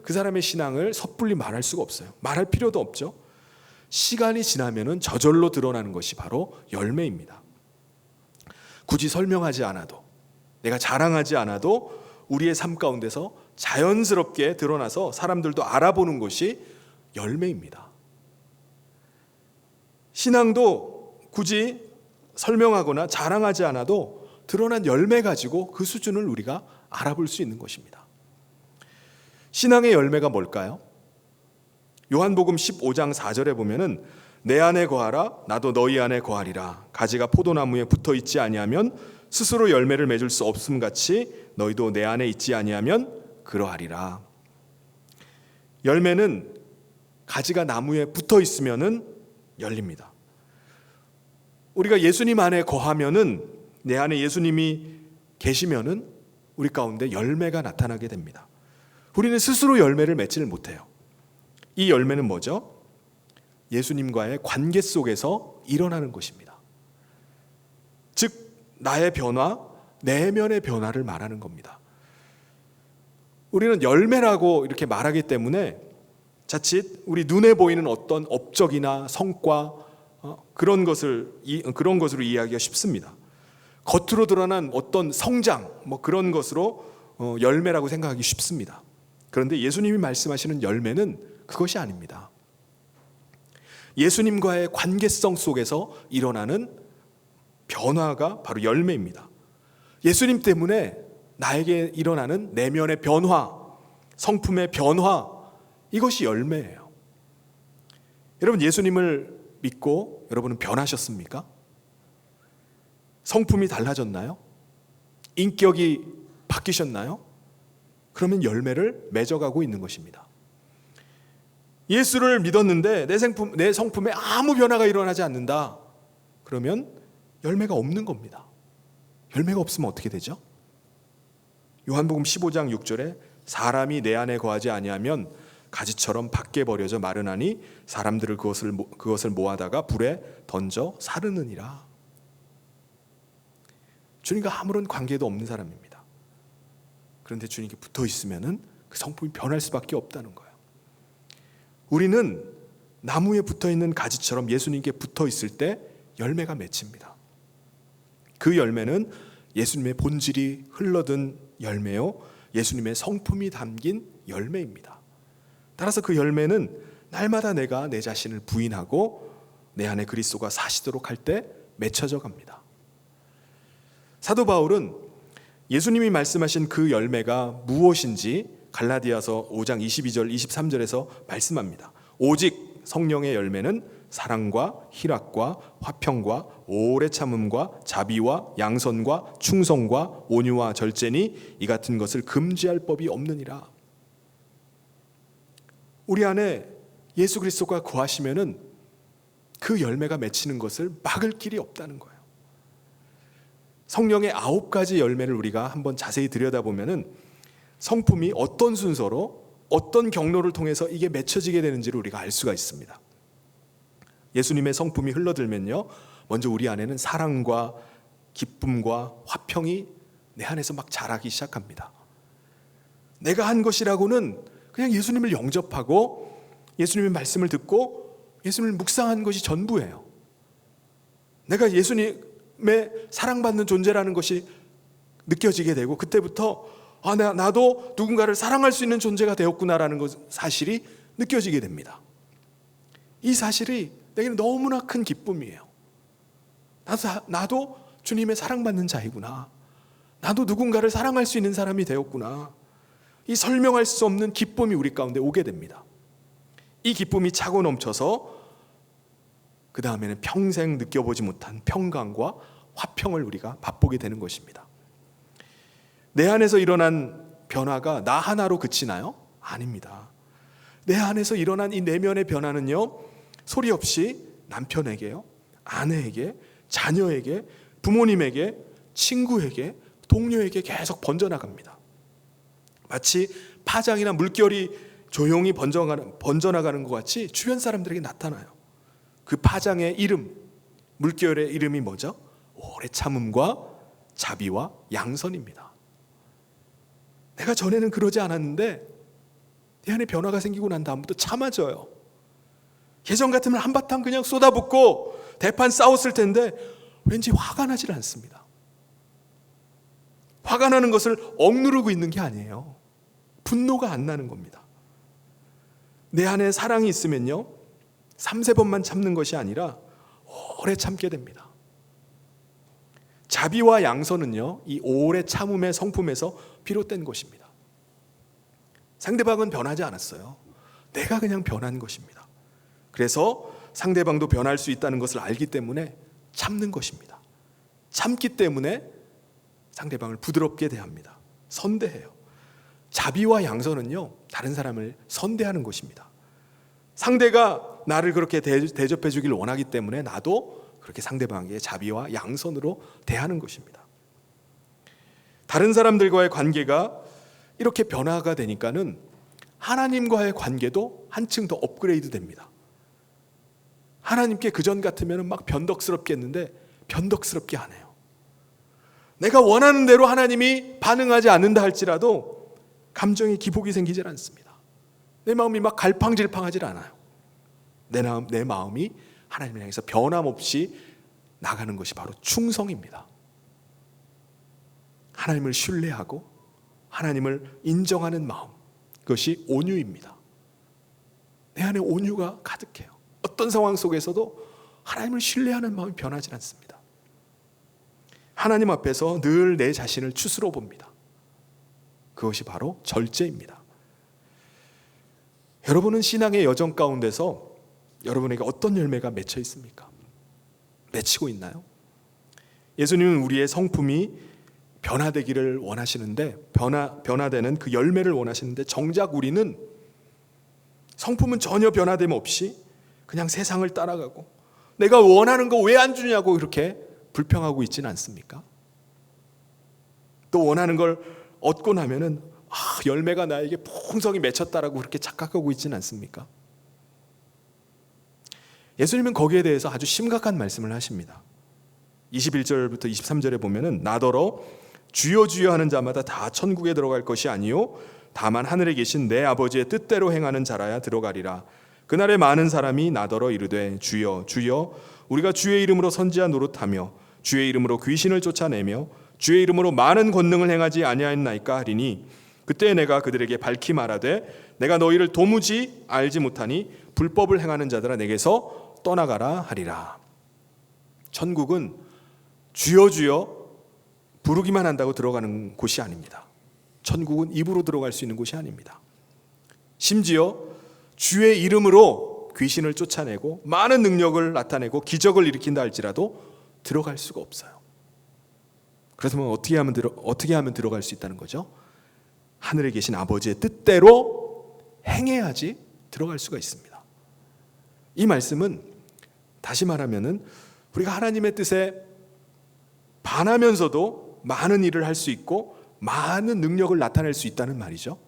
그 사람의 신앙을 섣불리 말할 수가 없어요. 말할 필요도 없죠. 시간이 지나면은 저절로 드러나는 것이 바로 열매입니다. 굳이 설명하지 않아도, 내가 자랑하지 않아도 우리의 삶 가운데서 자연스럽게 드러나서 사람들도 알아보는 것이 열매입니다. 신앙도 굳이 설명하거나 자랑하지 않아도 드러난 열매 가지고 그 수준을 우리가 알아볼 수 있는 것입니다. 신앙의 열매가 뭘까요? 요한복음 15장 4절에 보면은 내 안에 거하라 나도 너희 안에 거하리라. 가지가 포도나무에 붙어 있지 아니하면 스스로 열매를 맺을 수 없음 같이 너희도 내 안에 있지 아니하면 그러하리라. 열매는 가지가 나무에 붙어 있으면은 열립니다. 우리가 예수님 안에 거하면은, 내 안에 예수님이 계시면은 우리 가운데 열매가 나타나게 됩니다. 우리는 스스로 열매를 맺지를 못해요. 이 열매는 뭐죠? 예수님과의 관계 속에서 일어나는 것입니다. 즉 나의 변화, 내면의 변화를 말하는 겁니다. 우리는 열매라고 이렇게 말하기 때문에 자칫 우리 눈에 보이는 어떤 업적이나 성과 그런 것으로 이해하기가 쉽습니다. 겉으로 드러난 어떤 성장 그런 것으로 열매라고 생각하기 쉽습니다. 그런데 예수님이 말씀하시는 열매는 그것이 아닙니다. 예수님과의 관계성 속에서 일어나는 변화가 바로 열매입니다. 예수님 때문에 나에게 일어나는 내면의 변화, 성품의 변화, 이것이 열매예요. 여러분, 예수님을 믿고 여러분은 변하셨습니까? 성품이 달라졌나요? 인격이 바뀌셨나요? 그러면 열매를 맺어가고 있는 것입니다. 예수를 믿었는데 내 성품에 아무 변화가 일어나지 않는다. 그러면 열매가 없는 겁니다. 열매가 없으면 어떻게 되죠? 요한복음 15장 6절에 사람이 내 안에 거하지 아니하면 가지처럼 밖에 버려져 마르나니 사람들을 그것을 모아다가 불에 던져 사르느니라. 주님과 아무런 관계도 없는 사람입니다. 그런데 주님께 붙어 있으면은 그 성품이 변할 수밖에 없다는 거예요. 우리는 나무에 붙어 있는 가지처럼 예수님께 붙어 있을 때 열매가 맺힙니다. 그 열매는 예수님의 본질이 흘러든 열매요, 예수님의 성품이 담긴 열매입니다. 따라서 그 열매는 날마다 내가 내 자신을 부인하고 내 안에 그리스도가 사시도록 할 때 맺혀져 갑니다. 사도 바울은 예수님이 말씀하신 그 열매가 무엇인지 갈라디아서 5장 22절 23절에서 말씀합니다. 오직 성령의 열매는 사랑과 희락과 화평과 오래 참음과 자비와 양선과 충성과 온유와 절제니 이 같은 것을 금지할 법이 없느니라. 우리 안에 예수 그리스도가 거하시면은 그 열매가 맺히는 것을 막을 길이 없다는 거예요. 성령의 9가지 열매를 우리가 한번 자세히 들여다보면은 성품이 어떤 순서로 어떤 경로를 통해서 이게 맺혀지게 되는지를 우리가 알 수가 있습니다. 예수님의 성품이 흘러들면요, 먼저 우리 안에는 사랑과 기쁨과 화평이 내 안에서 막 자라기 시작합니다. 내가 한 것이라고는 그냥 예수님을 영접하고 예수님의 말씀을 듣고 예수님을 묵상한 것이 전부예요. 내가 예수님의 사랑받는 존재라는 것이 느껴지게 되고 그때부터 나도 누군가를 사랑할 수 있는 존재가 되었구나라는 사실이 느껴지게 됩니다. 이 사실이 내게는 너무나 큰 기쁨이에요. 나도 주님의 사랑받는 자이구나. 나도 누군가를 사랑할 수 있는 사람이 되었구나. 이 설명할 수 없는 기쁨이 우리 가운데 오게 됩니다. 이 기쁨이 차고 넘쳐서 그 다음에는 평생 느껴보지 못한 평강과 화평을 우리가 맛보게 되는 것입니다. 내 안에서 일어난 변화가 나 하나로 그치나요? 아닙니다. 내 안에서 일어난 이 내면의 변화는요, 소리 없이 남편에게요, 아내에게, 자녀에게, 부모님에게, 친구에게, 동료에게 계속 번져나갑니다. 마치 파장이나 물결이 조용히 번져나가는 것 같이 주변 사람들에게 나타나요. 그 파장의 이름, 물결의 이름이 뭐죠? 오래 참음과 자비와 양선입니다. 내가 전에는 그러지 않았는데 내 안에 변화가 생기고 난 다음부터 참아져요. 예전 같으면 한바탕 그냥 쏟아붓고 대판 싸웠을 텐데 왠지 화가 나질 않습니다. 화가 나는 것을 억누르고 있는 게 아니에요. 분노가 안 나는 겁니다. 내 안에 사랑이 있으면요, 3-4번만 참는 것이 아니라 오래 참게 됩니다. 자비와 양선은요, 이 오래 참음의 성품에서 비롯된 것입니다. 상대방은 변하지 않았어요. 내가 그냥 변한 것입니다. 그래서 상대방도 변할 수 있다는 것을 알기 때문에 참는 것입니다. 참기 때문에 상대방을 부드럽게 대합니다. 선대해요. 자비와 양선은요, 다른 사람을 선대하는 것입니다. 상대가 나를 그렇게 대접해 주길 원하기 때문에 나도 그렇게 상대방에게 자비와 양선으로 대하는 것입니다. 다른 사람들과의 관계가 이렇게 변화가 되니까는 하나님과의 관계도 한층 더 업그레이드 됩니다. 하나님께 그전 같으면 막 변덕스럽게 했는데 변덕스럽게 안 해요. 내가 원하는 대로 하나님이 반응하지 않는다 할지라도 감정의 기복이 생기질 않습니다. 내 마음이 막 갈팡질팡하질 않아요. 내 마음이 하나님을 향해서 변함없이 나가는 것이 바로 충성입니다. 하나님을 신뢰하고 하나님을 인정하는 마음, 그것이 온유입니다. 내 안에 온유가 가득해요. 어떤 상황 속에서도 하나님을 신뢰하는 마음이 변하지 않습니다. 하나님 앞에서 늘 내 자신을 추스러 봅니다. 그것이 바로 절제입니다. 여러분은 신앙의 여정 가운데서 여러분에게 어떤 열매가 맺혀 있습니까? 맺히고 있나요? 예수님은 우리의 성품이 변화되기를 원하시는데 변화되는 그 열매를 원하시는데 정작 우리는 성품은 전혀 변화됨 없이 그냥 세상을 따라가고 내가 원하는 거 왜 안 주냐고 이렇게 불평하고 있지는 않습니까? 또 원하는 걸 얻고 나면은 열매가 나에게 풍성히 맺혔다라고 그렇게 착각하고 있지는 않습니까? 예수님은 거기에 대해서 아주 심각한 말씀을 하십니다. 21절부터 23절에 보면은 나더러 주여 주여 하는 자마다 다 천국에 들어갈 것이 아니요 다만 하늘에 계신 내 아버지의 뜻대로 행하는 자라야 들어가리라. 그날에 많은 사람이 나더러 이르되 주여 주여 우리가 주의 이름으로 선지자 노릇하며 주의 이름으로 귀신을 쫓아내며 주의 이름으로 많은 권능을 행하지 아니하였나이까 하리니 그때 내가 그들에게 밝히 말하되 내가 너희를 도무지 알지 못하니 불법을 행하는 자들아 내게서 떠나가라 하리라. 천국은 주여 주여 부르기만 한다고 들어가는 곳이 아닙니다. 천국은 입으로 들어갈 수 있는 곳이 아닙니다. 심지어 주의 이름으로 귀신을 쫓아내고 많은 능력을 나타내고 기적을 일으킨다 할지라도 들어갈 수가 없어요. 그래서 어떻게 하면 들어갈 수 있다는 거죠? 하늘에 계신 아버지의 뜻대로 행해야지 들어갈 수가 있습니다. 이 말씀은 다시 말하면은 우리가 하나님의 뜻에 반하면서도 많은 일을 할 수 있고 많은 능력을 나타낼 수 있다는 말이죠.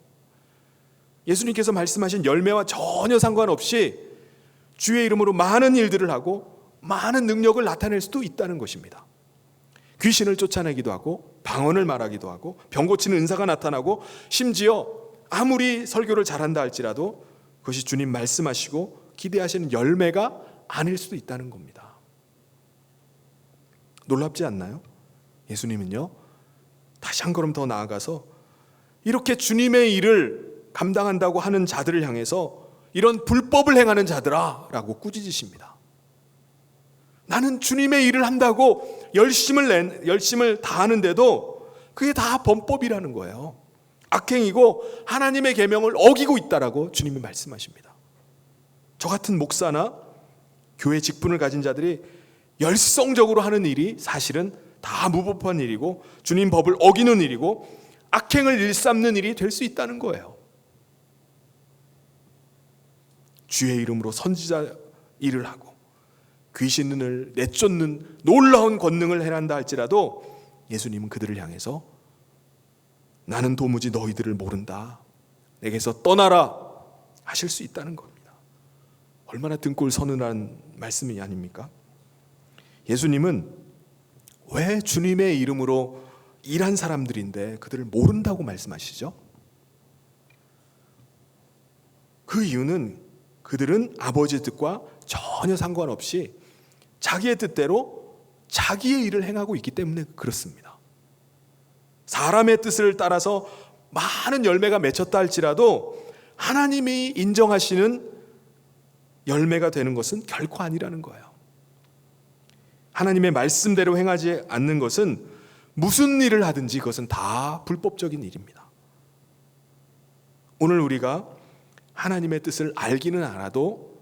예수님께서 말씀하신 열매와 전혀 상관없이 주의 이름으로 많은 일들을 하고 많은 능력을 나타낼 수도 있다는 것입니다. 귀신을 쫓아내기도 하고 방언을 말하기도 하고 병 고치는 은사가 나타나고 심지어 아무리 설교를 잘한다 할지라도 그것이 주님 말씀하시고 기대하시는 열매가 아닐 수도 있다는 겁니다. 놀랍지 않나요? 예수님은요 다시 한 걸음 더 나아가서 이렇게 주님의 일을 감당한다고 하는 자들을 향해서 이런 불법을 행하는 자들아 라고 꾸짖으십니다. 나는 주님의 일을 한다고 열심을 다하는데도 그게 다 범법이라는 거예요. 악행이고 하나님의 계명을 어기고 있다라고 주님이 말씀하십니다. 저 같은 목사나 교회 직분을 가진 자들이 열성적으로 하는 일이 사실은 다 무법한 일이고 주님 법을 어기는 일이고 악행을 일삼는 일이 될 수 있다는 거예요. 주의 이름으로 선지자 일을 하고 귀신을 내쫓는 놀라운 권능을 행한다 할지라도 예수님은 그들을 향해서 나는 도무지 너희들을 모른다. 내게서 떠나라 하실 수 있다는 겁니다. 얼마나 등골 서늘한 말씀이 아닙니까? 예수님은 왜 주님의 이름으로 일한 사람들인데 그들을 모른다고 말씀하시죠? 그 이유는 그들은 아버지의 뜻과 전혀 상관없이 자기의 뜻대로 자기의 일을 행하고 있기 때문에 그렇습니다. 사람의 뜻을 따라서 많은 열매가 맺혔다 할지라도 하나님이 인정하시는 열매가 되는 것은 결코 아니라는 거예요. 하나님의 말씀대로 행하지 않는 것은 무슨 일을 하든지 그것은 다 불법적인 일입니다. 오늘 우리가 하나님의 뜻을 알기는 알아도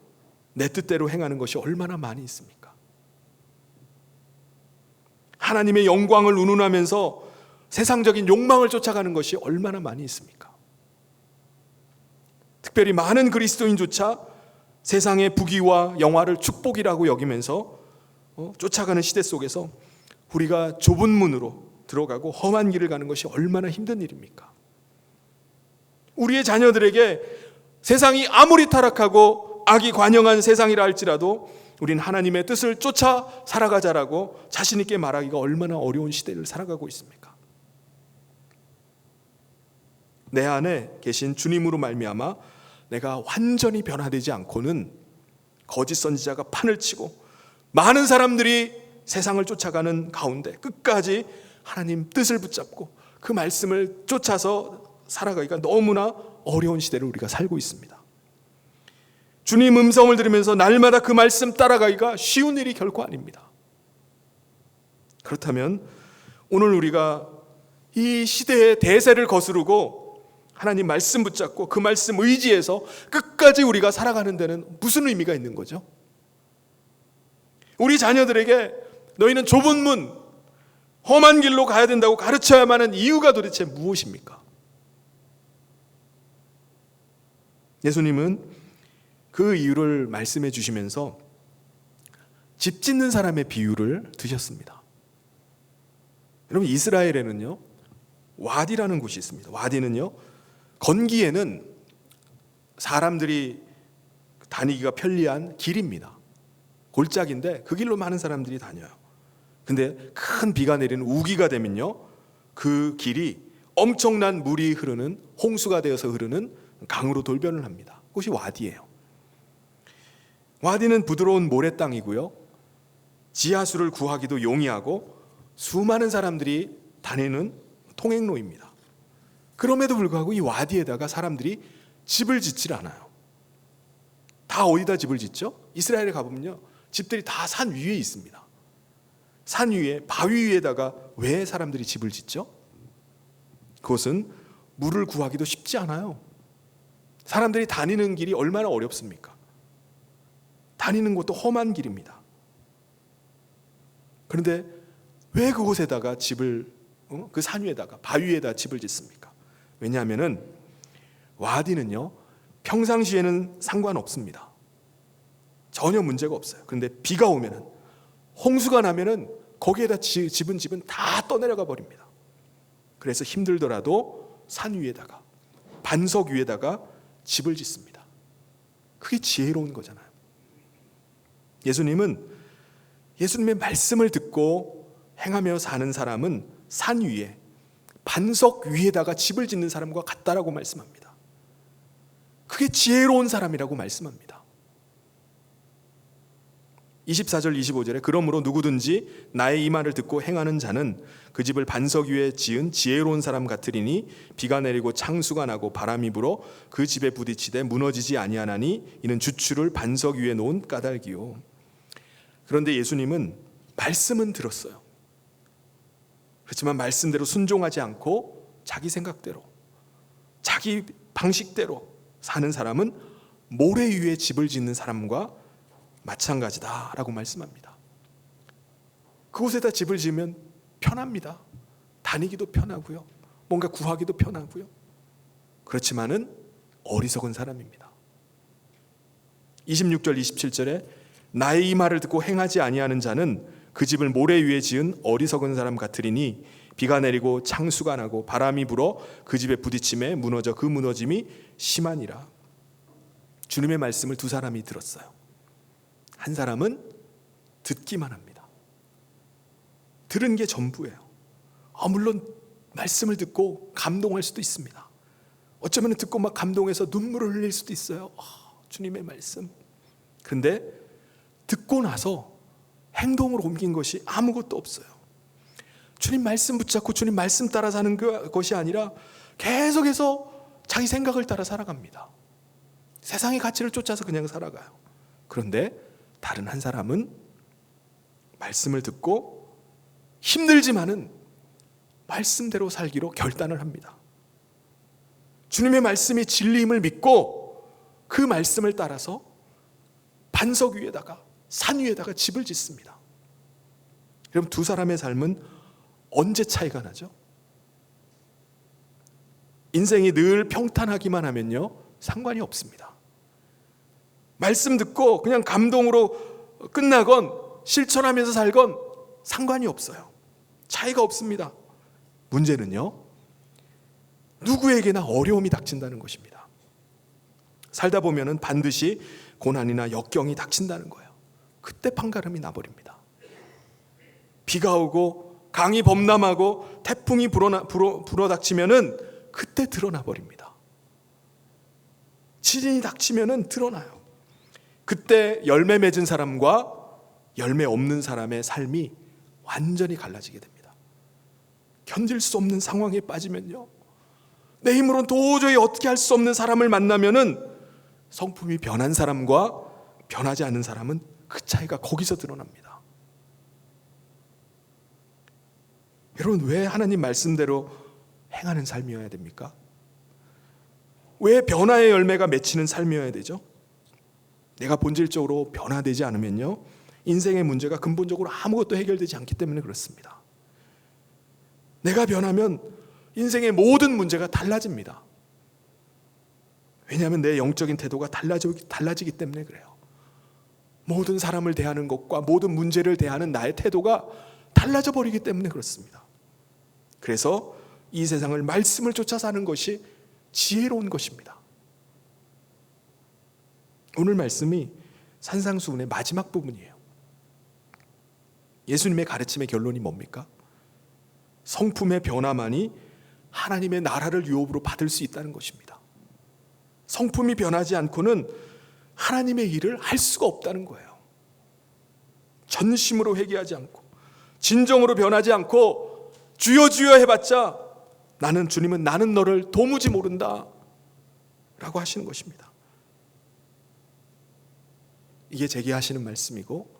내 뜻대로 행하는 것이 얼마나 많이 있습니까? 하나님의 영광을 운운하면서 세상적인 욕망을 쫓아가는 것이 얼마나 많이 있습니까? 특별히 많은 그리스도인조차 세상의 부귀와 영화를 축복이라고 여기면서 쫓아가는 시대 속에서 우리가 좁은 문으로 들어가고 험한 길을 가는 것이 얼마나 힘든 일입니까? 우리의 자녀들에게 세상이 아무리 타락하고 악이 관영한 세상이라 할지라도 우린 하나님의 뜻을 쫓아 살아가자라고 자신 있게 말하기가 얼마나 어려운 시대를 살아가고 있습니까? 내 안에 계신 주님으로 말미암아 내가 완전히 변화되지 않고는 거짓 선지자가 판을 치고 많은 사람들이 세상을 쫓아가는 가운데 끝까지 하나님 뜻을 붙잡고 그 말씀을 쫓아서 살아가기가 너무나 어려운 시대를 우리가 살고 있습니다. 주님 음성을 들으면서 날마다 그 말씀 따라가기가 쉬운 일이 결코 아닙니다. 그렇다면 오늘 우리가 이 시대의 대세를 거스르고 하나님 말씀 붙잡고 그 말씀 의지해서 끝까지 우리가 살아가는 데는 무슨 의미가 있는 거죠? 우리 자녀들에게 너희는 좁은 문, 험한 길로 가야 된다고 가르쳐야만 하는 이유가 도대체 무엇입니까? 예수님은 그 이유를 말씀해 주시면서 집 짓는 사람의 비유를 드셨습니다. 여러분 이스라엘에는요 와디라는 곳이 있습니다. 와디는요 건기에는 사람들이 다니기가 편리한 길입니다. 골짜기인데 그 길로 많은 사람들이 다녀요. 근데 큰 비가 내리는 우기가 되면요, 그 길이 엄청난 물이 흐르는, 홍수가 되어서 흐르는 강으로 돌변을 합니다. 그것이 와디예요. 와디는 부드러운 모래 땅이고요, 지하수를 구하기도 용이하고 수많은 사람들이 다니는 통행로입니다. 그럼에도 불구하고 이 와디에다가 사람들이 집을 짓질 않아요. 다 어디다 집을 짓죠? 이스라엘에 가보면요, 집들이 다 산 위에 있습니다. 산 위에, 바위 위에다가 왜 사람들이 집을 짓죠? 그것은 물을 구하기도 쉽지 않아요. 사람들이 다니는 길이 얼마나 어렵습니까? 다니는 곳도 험한 길입니다. 그런데 왜 그곳에다가 집을, 그 산 위에다가, 바위 위에다 집을 짓습니까? 왜냐하면은 와디는요, 평상시에는 상관없습니다. 전혀 문제가 없어요. 그런데 비가 오면은, 홍수가 나면은 거기에다 집은 다 떠내려가 버립니다. 그래서 힘들더라도 산 위에다가, 반석 위에다가 집을 짓습니다. 그게 지혜로운 거잖아요. 예수님의 말씀을 듣고 행하며 사는 사람은 산 위에, 반석 위에다가 집을 짓는 사람과 같다라고 말씀합니다. 그게 지혜로운 사람이라고 말씀합니다. 24절 25절에 그러므로 누구든지 나의 이 말을 듣고 행하는 자는 그 집을 반석 위에 지은 지혜로운 사람 같으리니 비가 내리고 창수가 나고 바람이 불어 그 집에 부딪히되 무너지지 아니하나니 이는 주추를 반석 위에 놓은 까닭이요. 그런데 예수님은 말씀은 들었어요. 그렇지만 말씀대로 순종하지 않고 자기 생각대로, 자기 방식대로 사는 사람은 모래 위에 집을 짓는 사람과 마찬가지다라고 말씀합니다. 그곳에다 집을 지으면 편합니다. 다니기도 편하고요, 뭔가 구하기도 편하고요. 그렇지만은 어리석은 사람입니다. 26절 27절에 나의 이 말을 듣고 행하지 아니하는 자는 그 집을 모래 위에 지은 어리석은 사람 같으리니 비가 내리고 창수가 나고 바람이 불어 그 집에 부딪힘에 무너져 그 무너짐이 심하니라. 주님의 말씀을 두 사람이 들었어요. 한 사람은 듣기만 합니다. 들은 게 전부예요. 물론 말씀을 듣고 감동할 수도 있습니다. 어쩌면 듣고 막 감동해서 눈물을 흘릴 수도 있어요. 주님의 말씀. 그런데 듣고 나서 행동으로 옮긴 것이 아무것도 없어요. 주님 말씀 붙잡고 주님 말씀 따라 사는 것이 아니라 계속해서 자기 생각을 따라 살아갑니다. 세상의 가치를 쫓아서 그냥 살아가요. 그런데 다른 한 사람은 말씀을 듣고 힘들지만은 말씀대로 살기로 결단을 합니다. 주님의 말씀이 진리임을 믿고 그 말씀을 따라서 반석 위에다가, 산 위에다가 집을 짓습니다. 그럼 두 사람의 삶은 언제 차이가 나죠? 인생이 늘 평탄하기만 하면요, 상관이 없습니다. 말씀 듣고 그냥 감동으로 끝나건 실천하면서 살건 상관이 없어요. 차이가 없습니다. 문제는요, 누구에게나 어려움이 닥친다는 것입니다. 살다 보면은 반드시 고난이나 역경이 닥친다는 거예요. 그때 판가름이 나버립니다. 비가 오고 강이 범람하고 태풍이 불어닥치면은 그때 드러나 버립니다. 지진이 닥치면은 드러나요. 그때 열매 맺은 사람과 열매 없는 사람의 삶이 완전히 갈라지게 됩니다. 견딜 수 없는 상황에 빠지면요, 내 힘으로는 도저히 어떻게 할 수 없는 사람을 만나면은 성품이 변한 사람과 변하지 않은 사람은 그 차이가 거기서 드러납니다. 여러분, 왜 하나님 말씀대로 행하는 삶이어야 됩니까? 왜 변화의 열매가 맺히는 삶이어야 되죠? 내가 본질적으로 변화되지 않으면요, 인생의 문제가 근본적으로 아무것도 해결되지 않기 때문에 그렇습니다. 내가 변하면 인생의 모든 문제가 달라집니다. 왜냐하면 내 영적인 태도가 달라지기 때문에 그래요. 모든 사람을 대하는 것과 모든 문제를 대하는 나의 태도가 달라져 버리기 때문에 그렇습니다. 그래서 이 세상을 말씀을 쫓아 사는 것이 지혜로운 것입니다. 오늘 말씀이 산상수훈의 마지막 부분이에요. 예수님의 가르침의 결론이 뭡니까? 성품의 변화만이 하나님의 나라를 유업으로 받을 수 있다는 것입니다. 성품이 변하지 않고는 하나님의 일을 할 수가 없다는 거예요. 전심으로 회개하지 않고 진정으로 변하지 않고 주여 주여 해봤자 주님은 나는 너를 도무지 모른다 라고 하시는 것입니다. 이게 제게 하시는 말씀이고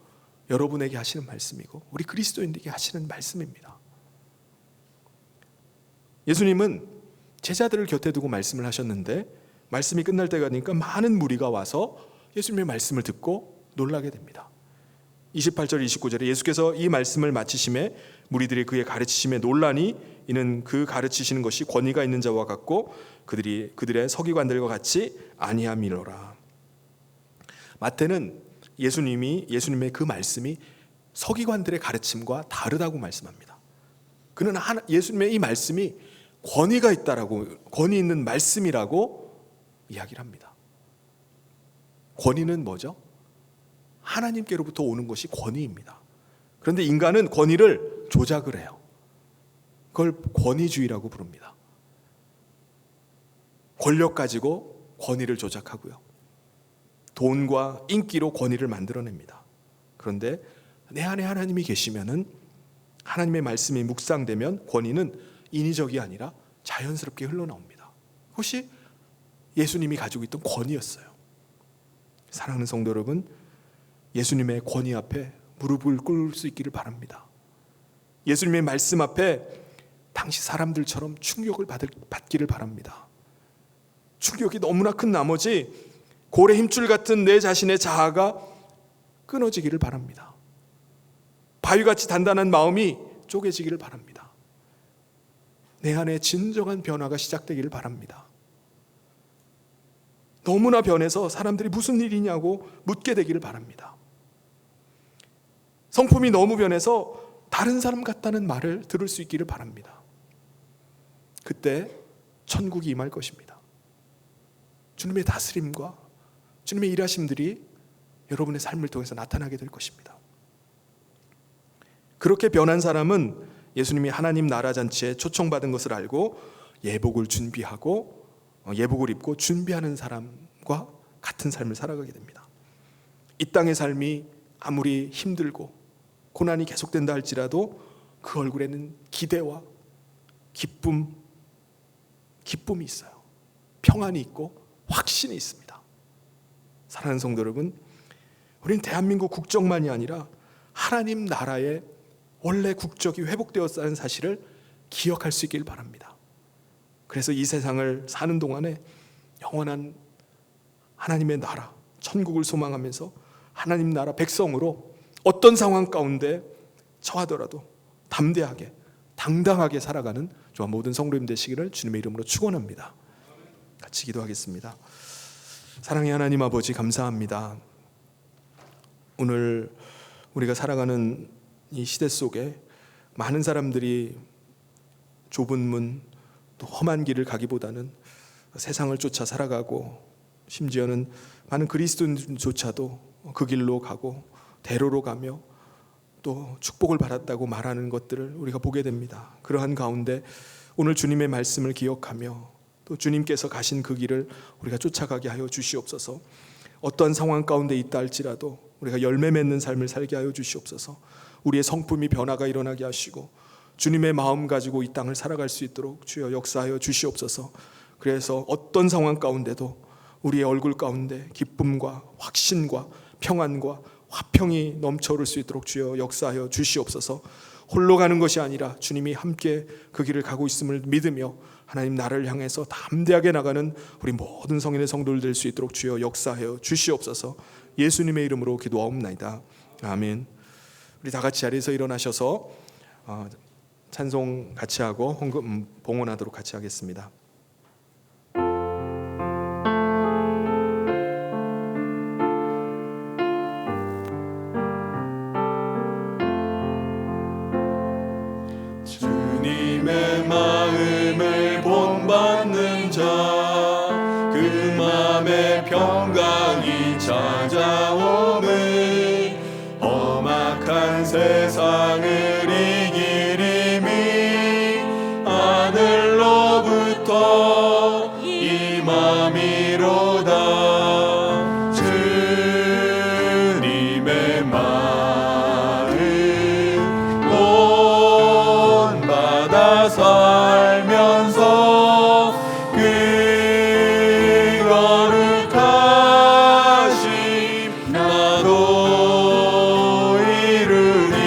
여러분에게 하시는 말씀이고 우리 그리스도인들에게 하시는 말씀입니다. 예수님은 제자들을 곁에 두고 말씀을 하셨는데 말씀이 끝날 때가 되니까 많은 무리가 와서 예수님의 말씀을 듣고 놀라게 됩니다. 28절 29절에 예수께서 이 말씀을 마치심에 무리들이 그의 가르치심에 놀라니 이는 그 가르치시는 것이 권위가 있는 자와 같고 그들의 서기관들과 같이 아니함이로라. 마태는 예수님의 그 말씀이 서기관들의 가르침과 다르다고 말씀합니다. 그는 예수님의 이 말씀이 권위가 있다라고, 권위 있는 말씀이라고 이야기를 합니다. 권위는 뭐죠? 하나님께로부터 오는 것이 권위입니다. 그런데 인간은 권위를 조작을 해요. 그걸 권위주의라고 부릅니다. 권력 가지고 권위를 조작하고요. 돈과 인기로 권위를 만들어냅니다. 그런데 내 안에 하나님이 계시면은 하나님의 말씀이 묵상되면 권위는 인위적이 아니라 자연스럽게 흘러나옵니다. 그것이 예수님이 가지고 있던 권위였어요. 사랑하는 성도 여러분, 예수님의 권위 앞에 무릎을 꿇을 수 있기를 바랍니다. 예수님의 말씀 앞에 당시 사람들처럼 충격을 받기를 바랍니다. 충격이 너무나 큰 나머지 고래 힘줄 같은 내 자신의 자아가 끊어지기를 바랍니다. 바위같이 단단한 마음이 쪼개지기를 바랍니다. 내 안에 진정한 변화가 시작되기를 바랍니다. 너무나 변해서 사람들이 무슨 일이냐고 묻게 되기를 바랍니다. 성품이 너무 변해서 다른 사람 같다는 말을 들을 수 있기를 바랍니다. 그때 천국이 임할 것입니다. 주님의 다스림과 주님의 일하심들이 여러분의 삶을 통해서 나타나게 될 것입니다. 그렇게 변한 사람은 예수님이 하나님 나라 잔치에 초청받은 것을 알고 예복을 준비하고 예복을 입고 준비하는 사람과 같은 삶을 살아가게 됩니다. 이 땅의 삶이 아무리 힘들고 고난이 계속된다 할지라도 그 얼굴에는 기대와 기쁨이 있어요. 평안이 있고 확신이 있습니다. 사랑하는 성도 여러분, 우리는 대한민국 국적만이 아니라 하나님 나라의 원래 국적이 회복되었다는 사실을 기억할 수 있길 바랍니다. 그래서 이 세상을 사는 동안에 영원한 하나님의 나라, 천국을 소망하면서 하나님 나라 백성으로 어떤 상황 가운데 처하더라도 담대하게, 당당하게 살아가는 저와 모든 성도님 되시기를 주님의 이름으로 축원합니다. 같이 기도하겠습니다. 사랑의 하나님 아버지, 감사합니다. 오늘 우리가 살아가는 이 시대 속에 많은 사람들이 좁은 문, 또 험한 길을 가기보다는 세상을 쫓아 살아가고, 심지어는 많은 그리스도인조차도 그 길로 가고 대로로 가며 또 축복을 받았다고 말하는 것들을 우리가 보게 됩니다. 그러한 가운데 오늘 주님의 말씀을 기억하며 또 주님께서 가신 그 길을 우리가 쫓아가게 하여 주시옵소서. 어떠한 상황 가운데 있다 할지라도 우리가 열매 맺는 삶을 살게 하여 주시옵소서. 우리의 성품이 변화가 일어나게 하시고 주님의 마음 가지고 이 땅을 살아갈 수 있도록 주여 역사하여 주시옵소서. 그래서 어떤 상황 가운데도 우리의 얼굴 가운데 기쁨과 확신과 평안과 화평이 넘쳐오를 수 있도록 주여 역사하여 주시옵소서. 홀로 가는 것이 아니라 주님이 함께 그 길을 가고 있음을 믿으며 하나님 나라를 향해서 담대하게 나가는 우리 모든 성인의 성도들 될 수 있도록 주여 역사하여 주시옵소서. 예수님의 이름으로 기도하옵나이다. 아멘. 우리 다 같이 자리에서 일어나셔서 찬송 같이 하고 헌금 봉헌하도록 같이 하겠습니다. 주님의 마음을 본받는 자 맘에 평강이 찾아오니 험악한 세상을 이기림이 하늘로부터 임함이로다. 주님의 마음 본받아 살면서 그 거룩하심 나도 이루리.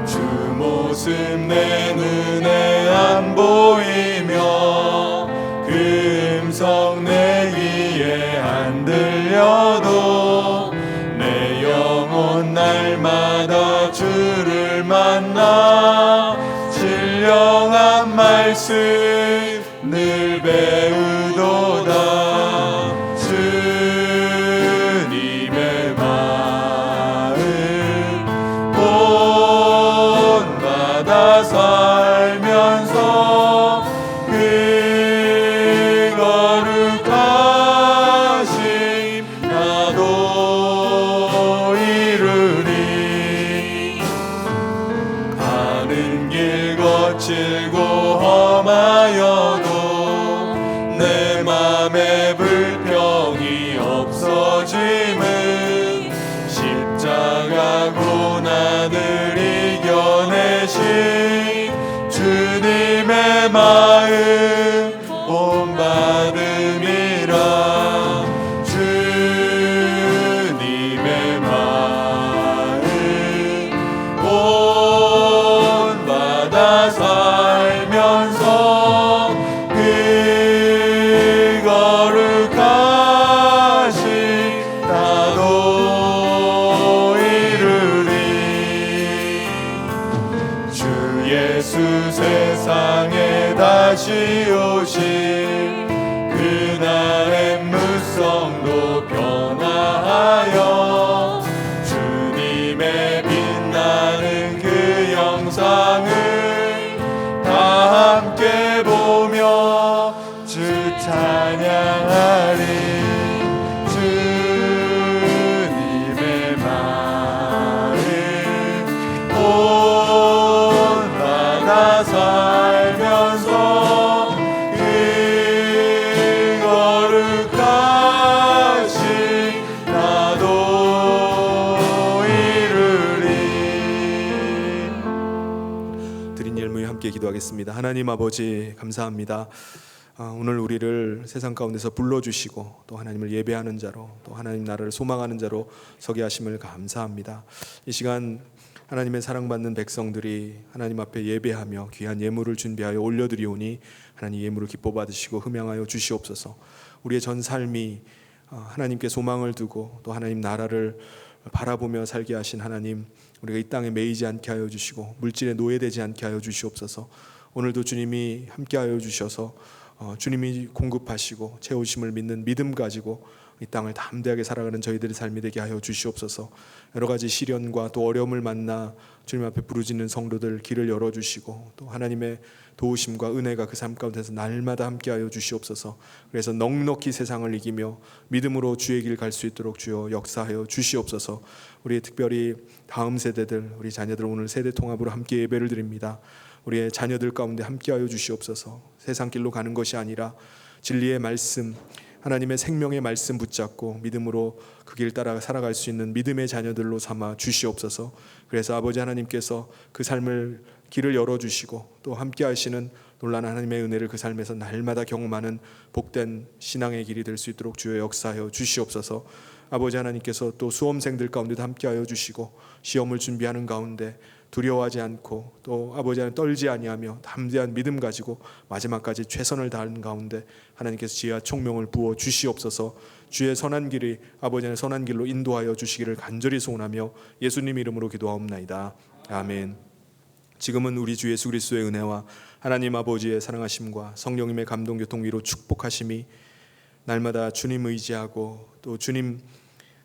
주 모습 내 눈에 안 보이며 그 음성 내 귀에 안 들려도 내 영혼 날마다 주를 만나 신령한 말씀 늘 배우도다. 주님의 마음 본받아 살면서 그 거룩하심 나도 이루리. 가는 길 거칠고 험하여도 내 맘에 불평이 없어짐은 십자가 고난을 이겨내신 주님의 마음 본받음이라. 주님의 마음 본받아 살면서 그 거룩하신 나도 이루리. 주 예수 세상에 다시 오실 그날의 무성도 변화하여 주님의 빛나는 그 영상을 다 함께 보며 주 찬양하리. 주님의 마음 본받아 살면서 그 거룩하신 나도 이루리. 드린 열무에 함께 기도하겠습니다. 하나님 아버지 감사합니다. 오늘 우리를 세상 가운데서 불러주시고 또 하나님을 예배하는 자로 또 하나님 나라를 소망하는 자로 서게 하심을 감사합니다. 이 시간 하나님의 사랑받는 백성들이 하나님 앞에 예배하며 귀한 예물을 준비하여 올려드리오니 하나님 예물을 기뻐 받으시고 흠양하여 주시옵소서. 우리의 전 삶이 하나님께 소망을 두고 또 하나님 나라를 바라보며 살게 하신 하나님, 우리가 이 땅에 매이지 않게 하여 주시고 물질에 노예되지 않게 하여 주시옵소서. 오늘도 주님이 함께 하여 주셔서 주님이 공급하시고 채우심을 믿는 믿음 가지고 이 땅을 담대하게 살아가는 저희들의 삶이 되게 하여 주시옵소서. 여러 가지 시련과 또 어려움을 만나 주님 앞에 부르짖는 성도들 길을 열어주시고 또 하나님의 도우심과 은혜가 그 삶 가운데서 날마다 함께하여 주시옵소서. 그래서 넉넉히 세상을 이기며 믿음으로 주의 길 갈 수 있도록 주여 역사하여 주시옵소서. 우리 특별히 다음 세대들, 우리 자녀들 오늘 세대 통합으로 함께 예배를 드립니다. 우리의 자녀들 가운데 함께하여 주시옵소서. 세상 길로 가는 것이 아니라 진리의 말씀, 하나님의 생명의 말씀 붙잡고 믿음으로 그 길 따라 살아갈 수 있는 믿음의 자녀들로 삼아 주시옵소서. 그래서 아버지 하나님께서 그 삶을 길을 열어주시고 또 함께 하시는 놀라운 하나님의 은혜를 그 삶에서 날마다 경험하는 복된 신앙의 길이 될 수 있도록 주여 역사하여 주시옵소서. 아버지 하나님께서 또 수험생들 가운데도 함께하여 주시고 시험을 준비하는 가운데 두려워하지 않고 또 아버지 하나님 떨지 아니하며 담대한 믿음 가지고 마지막까지 최선을 다하는 가운데 하나님께서 지혜와 총명을 부어 주시옵소서. 주의 선한 길이 아버지 하나님 선한 길로 인도하여 주시기를 간절히 소원하며 예수님 이름으로 기도하옵나이다. 아멘. 지금은 우리 주 예수 그리스도의 은혜와 하나님 아버지의 사랑하심과 성령님의 감동 교통 위로 축복하심이 날마다 주님 의지하고 또 주님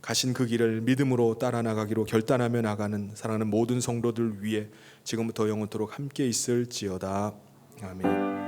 가신 그 길을 믿음으로 따라 나가기로 결단하며 나가는 사랑하는 모든 성도들 위해 지금부터 영원토록 함께 있을지어다. 아멘.